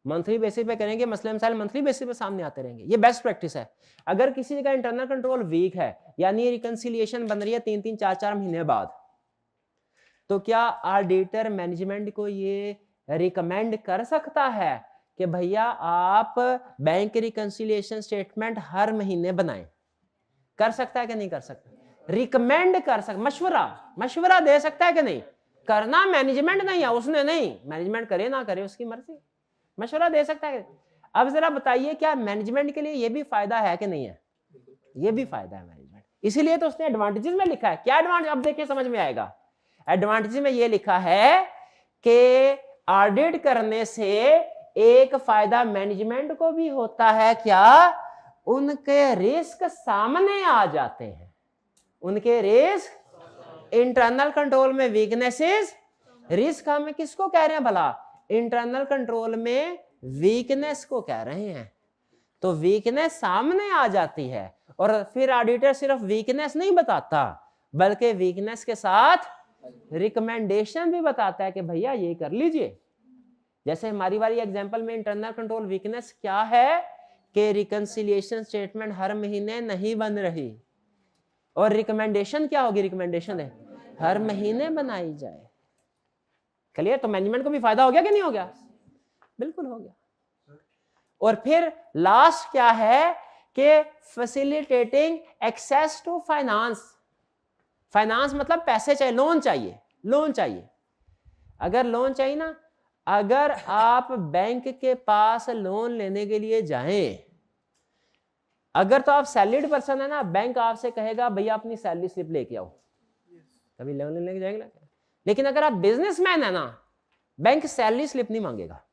मंथली बेसिस पे करेंगे, मसले मसाइल मंथली बेसिस पे सामने आते रहेंगे, ये बेस्ट प्रैक्टिस है। अगर किसी जगह इंटरनल कंट्रोल वीक है, यानी रिकंसिलिएशन बन रही है 3-3, 4-4 महीने बाद, तो क्या ऑडिटर मैनेजमेंट को ये रिकमेंड कर सकता है कि भैया आप बैंक रिकंसिलिएशन स्टेटमेंट हर महीने बनाएं? कर सकता है कि नहीं कर सकता? रिकमेंड कर सकता, मशवरा दे सकता है कि नहीं? करना मैनेजमेंट नहीं है, उसने नहीं, मैनेजमेंट करे ना करे उसकी मर्जी, मशवरा दे सकता है। अब जरा बताइए, क्या मैनेजमेंट के लिए ये भी फायदा है कि नहीं है? ये भी फायदा है मैनेजमेंट, इसीलिए तो उसने एडवांटेजेस में लिखा है। क्या एडवांटेज? अब देखिए समझ में आएगा। एडवांटेज में ये लिखा है कि ऑडिट करने से एक फायदा मैनेजमेंट को भी होता है, क्या? उनके रिस्क सामने आ जाते हैं, उनके रिस्क। इंटरनल कंट्रोल में वीकनेसेस, रिस्क हम किसको कह रहे हैं भला? इंटरनल कंट्रोल में वीकनेस को कह रहे हैं। तो वीकनेस सामने आ जाती है, और फिर ऑडिटर सिर्फ वीकनेस नहीं बताता, बल्कि वीकनेस के साथ रिकमेंडेशन भी बताता है कि भैया ये कर लीजिए। जैसे हमारी वाली एग्जांपल में इंटरनल कंट्रोल वीकनेस क्या है कि रिकंसिलिएशन स्टेटमेंट हर महीने नहीं बन रही, और रिकमेंडेशन क्या होगी? रिकमेंडेशन है हर महीने बनाई जाए। क्लियर? तो मैनेजमेंट को भी फायदा हो गया कि नहीं हो गया? बिल्कुल हो गया। और फिर लास्ट क्या है कि facilitating access to finance. Finance मतलब पैसे चाहिए, लोन चाहिए, लोन चाहिए। अगर लोन चाहिए ना, अगर आप बैंक के पास लोन लेने के लिए जाएं, अगर तो आप सैलरीड पर्सन है ना, बैंक आपसे कहेगा भैया अपनी सैलरी स्लिप लेके आओ, कभी लोन लेने जाएंगे। लेकिन अगर आप बिजनेसमैन है ना, बैंक सैलरी स्लिप नहीं मांगेगा,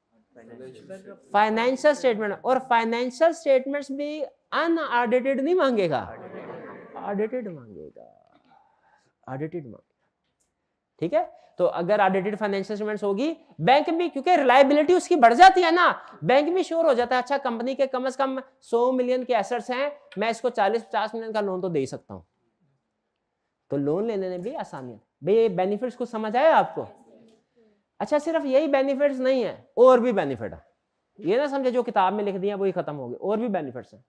फाइनेंशियल स्टेटमेंट, और फाइनेंशियल स्टेटमेंट्स भी अनऑडिटेड नहीं मांगेगा, ऑडिटेड मांगेगा, ऑडिटेड मांगेगा। ठीक है, तो अगर ऑडिटेड फाइनेंशियल स्टेटमेंट्स होगी, बैंक भी, क्योंकि रिलायबिलिटी उसकी बढ़ जाती है ना, बैंक भी श्योर हो जाता है अच्छा कंपनी के कम से कम 100 मिलियन के एसेट्स हैं, मैं इसको 40-50 मिलियन का लोन तो दे ही सकता हूं। तो लोन लेने में भी आसानी है। भाई बेनिफिट्स को समझ आया आपको? अच्छा, सिर्फ यही बेनिफिट्स नहीं है, और भी बेनिफिट है। ये ना समझे जो किताब में लिख दिया वही खत्म हो गए, और भी बेनिफिट्स हैं।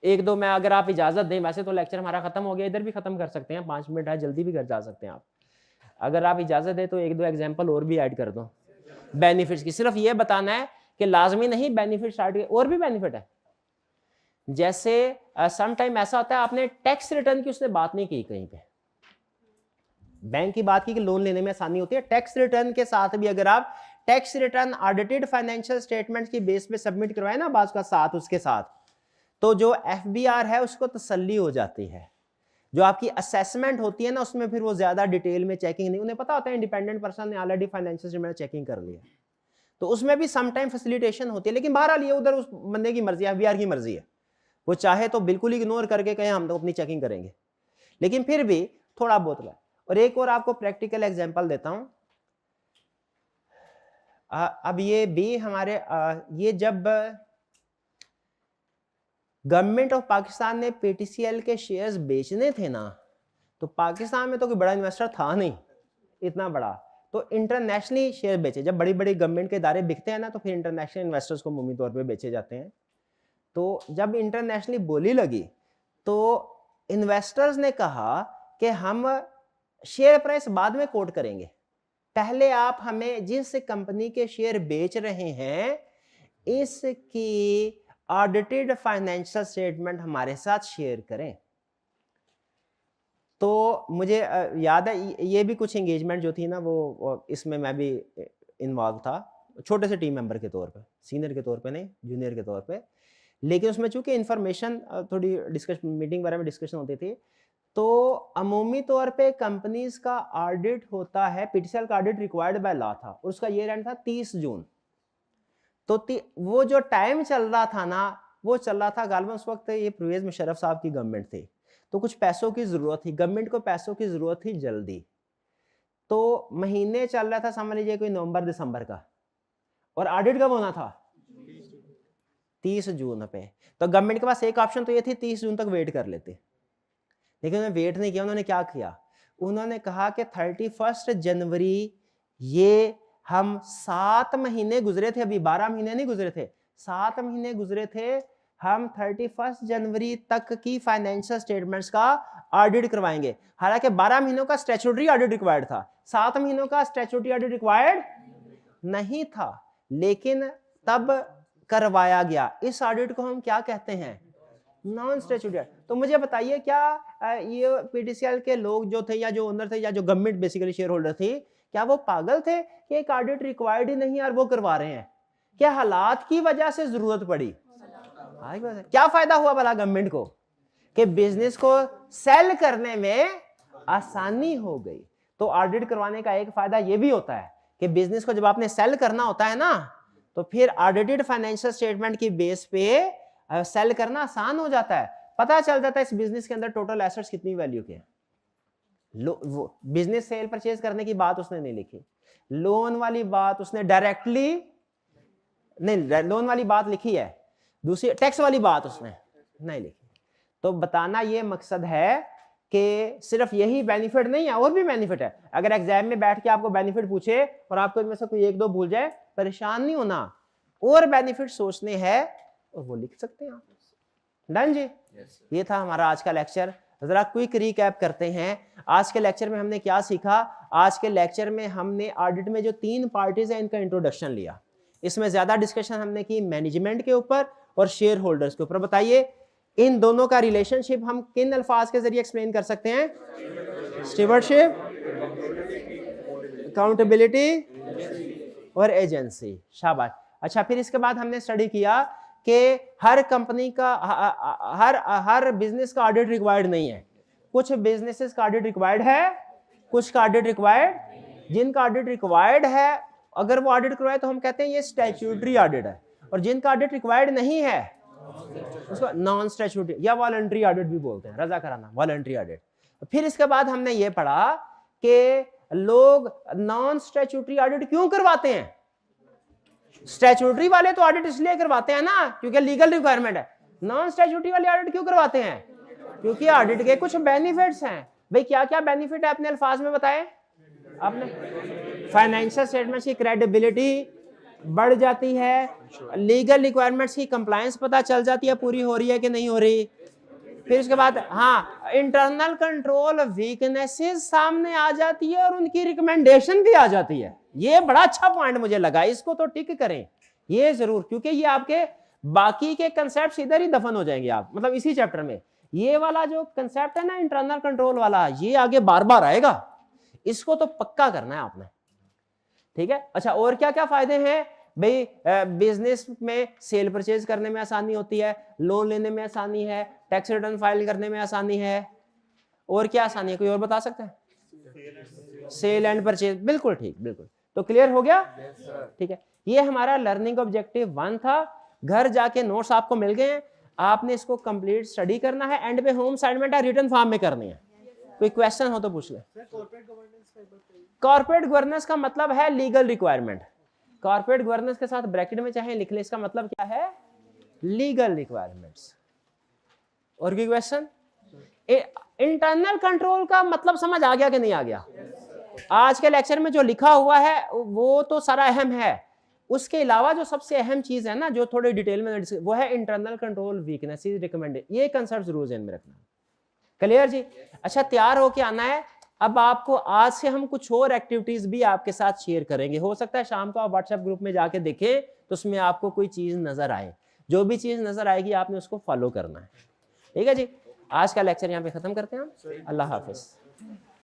एक दो मैं, अगर आप इजाजत दें, वैसे तो लेक्चर हमारा खत्म हो गया, इधर भी खत्म कर सकते हैं, 5 मिनट है, जल्दी भी घर जा सकते हैं आप। अगर आप इजाजत दें तो एक दो एग्जांपल और भी ऐड कर दो बेनिफिट्स की। सिर्फ ये बताना है कि लाजमी नहीं बेनिफिट स्टार्ट, और भी बेनिफिट है। जैसे सम टाइम ऐसा होता है, आपने टैक्स रिटर्न की उसने बात नहीं की कहीं पे, बैंक की बात की कि लोन लेने में आसानी होती है, टैक्स रिटर्न के साथ भी अगर आप tax return audited financial statements की बेस पे सबमिट करवाए ना बात का साथ, उसके साथ, तो जो एफबीआर है उसको तसल्ली हो जाती है। जो आपकी असेसमेंट होती है ना, उसमें फिर वो ज्यादा डिटेल में चेकिंग नहीं, उन्हें पता होता है इंडिपेंडेंट पर्सन ने ऑलरेडी फाइनेंशियल स्टेटमेंट चेकिंग कर लिया, तो उसमें भी सम टाइम फैसिलिटेशन होती है। लेकिन बहरहाल ये उधर उस बंदे की मर्जी है, एफबीआर की मर्जी है, वो चाहे तो बिल्कुल इग्नोर करके कहे हम तो अपनी चेकिंग करेंगे, लेकिन फिर भी थोड़ा बहुत है। और एक और आपको प्रैक्टिकल एग्जांपल देता हूं। अब ये भी हमारे ये जब गवर्नमेंट ऑफ पाकिस्तान ने पीटीसीएल के शेयर्स बेचने थे ना, तो पाकिस्तान में तो कोई बड़ा इन्वेस्टर था नहीं इतना बड़ा, तो इंटरनेशनली शेयर बेचे। जब बड़ी बड़ी गवर्नमेंट के इदारे बिकते हैं ना, तो फिर इंटरनेशनल इन्वेस्टर्स को मुमकिन तौर पे बेचे जाते हैं। तो जब इंटरनेशनली बोली लगी, तो इन्वेस्टर्स ने कहा कि हम शेयर प्राइस बाद में कोट करेंगे, पहले आप हमें जिस कंपनी के शेयर बेच रहे हैं इसकी ऑडिटेड फाइनेंशियल स्टेटमेंट हमारे साथ शेयर करें। तो मुझे याद है ये भी कुछ एंगेजमेंट जो थी ना, वो इसमें मैं भी इन्वॉल्व था, छोटे से टीम मेंबर के तौर पे, सीनियर के तौर पे नहीं, जूनियर के तौर पे। लेकिन उसमें चूंकि इंफॉर्मेशन थोड़ी डिस्कशन, मीटिंग वगैरह में डिस्कशन होती थी, तो अमूमी तौर पे कंपनीज का ऑडिट होता है, पीटीसीएल का ऑडिट रिक्वायर्ड बाय लॉ था, और उसका ईयर एंड था 30 जून। तो वो जो टाइम चल रहा था ना, वो चल रहा था गालिबन उस वक्त ये परवेज मुशर्रफ साहब की गवर्नमेंट थी, तो कुछ पैसों की जरूरत थी, गवर्नमेंट को पैसों की जरूरत थी जल्दी। तो महीने चल रहा था, समझ लीजिए कोई नवंबर दिसंबर का, और ऑडिट कब होना था? 30 जून पे। तो गवर्नमेंट के पास एक ऑप्शन तो ये थी 30 जून तक वेट कर लेते, लेकिन उन्होंने वेट नहीं किया। उन्होंने क्या किया? उन्होंने कहा कि 31 जनवरी, ये हम 7 महीने गुजरे थे, अभी 12 महीने नहीं गुजरे थे, 7 महीने गुजरे थे, हम 31 जनवरी तक की फाइनेंशियल स्टेटमेंट्स का ऑडिट करवाएंगे। हालांकि 12 महीनों का स्टैट्यूटरी ऑडिट रिक्वायर्ड था, 7 महीनों का स्टैट्यूटरी ऑडिट रिक्वायर्ड नहीं था, लेकिन तब करवाया गया। इस ऑडिट को हम क्या कहते हैं? Non statutory. तो मुझे बताइए, क्या ये पीटीसीएल के लोग जो थे, या जो ओनर थे, या जो गवर्नमेंट बेसिकली शेयर होल्डर थी, क्या वो पागल थे कि एक ऑडिट रिक्वायर्ड ही नहीं और वो करवा रहे हैं? क्या हालात की वजह से जरूरत पड़ी? क्या फायदा हुआ भला गवर्नमेंट को कि बिजनेस को सेल करने में आसानी हो गई। तो ऑडिट करवाने का एक फायदा ये भी होता है कि बिजनेस को जब आपने सेल करना होता है ना, तो फिर ऑडिटेड फाइनेंशियल स्टेटमेंट की बेस पे सेल करना आसान हो जाता है, पता चल जाता है इस बिजनेस के अंदर टोटल एसेट्स कितनी वैल्यू के हैं। बिजनेस सेल परचेज करने की बात उसने नहीं लिखी, लोन वाली बात उसने डायरेक्टली नहीं, लोन वाली बात लिखी है, दूसरी टैक्स वाली बात उसने नहीं लिखी। तो बताना ये मकसद है कि सिर्फ यही बेनिफिट नहीं है, और भी बेनिफिट है। अगर एग्जाम में बैठ के आपको बेनिफिट पूछे और आपको इनमें से कोई एक दो भूल जाए, परेशान नहीं होना, और बेनिफिट सोचने हैं और वो लिख सकते हैं आप। डन जी? ये था हमारा आज का लेक्चर। जरा क्विक रिकैप करते हैं। आज के लेक्चर में हमने क्या सीखा? आज के लेक्चर में हमने ऑडिट में जो 3 पार्टीज हैं इनका इंट्रोडक्शन लिया। इसमें ज्यादा डिस्कशन हमने की मैनेजमेंट के ऊपर और शेयर होल्डर्स के ऊपर। बताइए इन दोनों का रिलेशनशिप हम किन अल्फाज के जरिए एक्सप्लेन कर सकते हैं? स्टीवर्डशिप, अकाउंटेबिलिटी और एजेंसी। शाबाश। अच्छा, फिर इसके बाद हमने स्टडी किया कि हर कंपनी का हर बिजनेस का ऑडिट रिक्वायर्ड नहीं है। कुछ बिजनेसेस का ऑडिट रिक्वायर्ड है, कुछ का ऑडिट रिक्वायर्ड। जिनका ऑडिट रिक्वायर्ड है, अगर वो ऑडिट करवाए तो हम कहते हैं ये स्टैट्यूटरी ऑडिट है, और जिनका ऑडिट रिक्वायर्ड नहीं है उसको नॉन स्टैट्यूटरी या वॉलंटरी ऑडिट भी बोलते हैं, रजा कराना, वॉलंटरी ऑडिट। फिर इसके बाद हमने ये पढ़ा कि लोग नॉन स्टैट्यूटरी ऑडिट क्यों करवाते हैं। स्टैट्यूटरी वाले तो ऑडिट इसलिए करवाते हैं ना क्योंकि लीगल रिक्वायरमेंट है। नॉन स्टैट्यूटरी वाले ऑडिट क्यों करवाते हैं? क्योंकि ऑडिट के कुछ बेनिफिट्स हैं। भाई क्या क्या बेनिफिट है अपने अल्फाज में बताएं आपने? फाइनेंशियल स्टेटमेंट्स की क्रेडिबिलिटी बढ़ जाती है, लीगल रिक्वायरमेंट्स की कंप्लायंस पता चल जाती है पूरी हो रही है कि नहीं हो रही। फिर उसके बाद हाँ, इंटरनल कंट्रोल वीकनेसेस सामने आ जाती है और उनकी रिकमेंडेशन भी आ जाती है। ये बड़ा अच्छा पॉइंट मुझे लगा, इसको तो टिक करें ये जरूर, क्योंकि ये आपके बाकी के कंसेप्ट इधर ही दफन हो जाएंगे आप, मतलब इसी चैप्टर में। ये वाला जो कंसेप्ट है ना इंटरनल कंट्रोल वाला, ये आगे बार बार आएगा, इसको तो पक्का करना है आपने, ठीक है। अच्छा, और क्या क्या फायदे हैं भाई? बिजनेस में सेल परचेज करने में आसानी होती है, लोन लेने में आसानी है, टैक्स रिटर्न फाइल करने में आसानी है, और क्या आसानी है? कोई और बता सकता है? सेल एंड परचेज, बिल्कुल ठीक, बिल्कुल। तो क्लियर हो गया? ठीक है, ये हमारा लर्निंग ऑब्जेक्टिव 1 था। घर जाके नोट्स आपको मिल गए हैं, आपने इसको कंप्लीट स्टडी करना है, एंड पे होम असाइनमेंट है रिटन फॉर्म में करनी है। कोई क्वेश्चन हो तो पूछ ले। कॉर्पोरेट गवर्नेंस का मतलब है लीगल रिक्वायरमेंट। कॉर्पोरेट गवर्नेंस के साथ ब्रैकेट में चाहे लिख ले, इसका मतलब क्या है? Legal requirements. और कोई क्वेश्चन? इंटरनल कंट्रोल का मतलब समझ आ गया कि नहीं आ गया? आज के लेक्चर में जो लिखा हुआ है वो तो सारा अहम है, उसके अलावा जो सबसे अहम चीज है ना, जो थोड़ी डिटेल में वो है इंटरनल कंट्रोल वीकनेसेस रिकमेंडेड। ये कंसेप्ट जरूर ध्यान में रखना। क्लियर जी? अच्छा, तैयार होके आना है। अब आपको आज से हम कुछ और एक्टिविटीज भी आपके साथ शेयर करेंगे। हो सकता है शाम को आप व्हाट्सएप ग्रुप में जाके देखें तो उसमें आपको कोई चीज नजर आए। जो भी चीज नजर आएगी आपने उसको फॉलो करना है, ठीक है जी। आज का लेक्चर यहाँ पे खत्म करते हैं हम। अल्लाह हाफिज।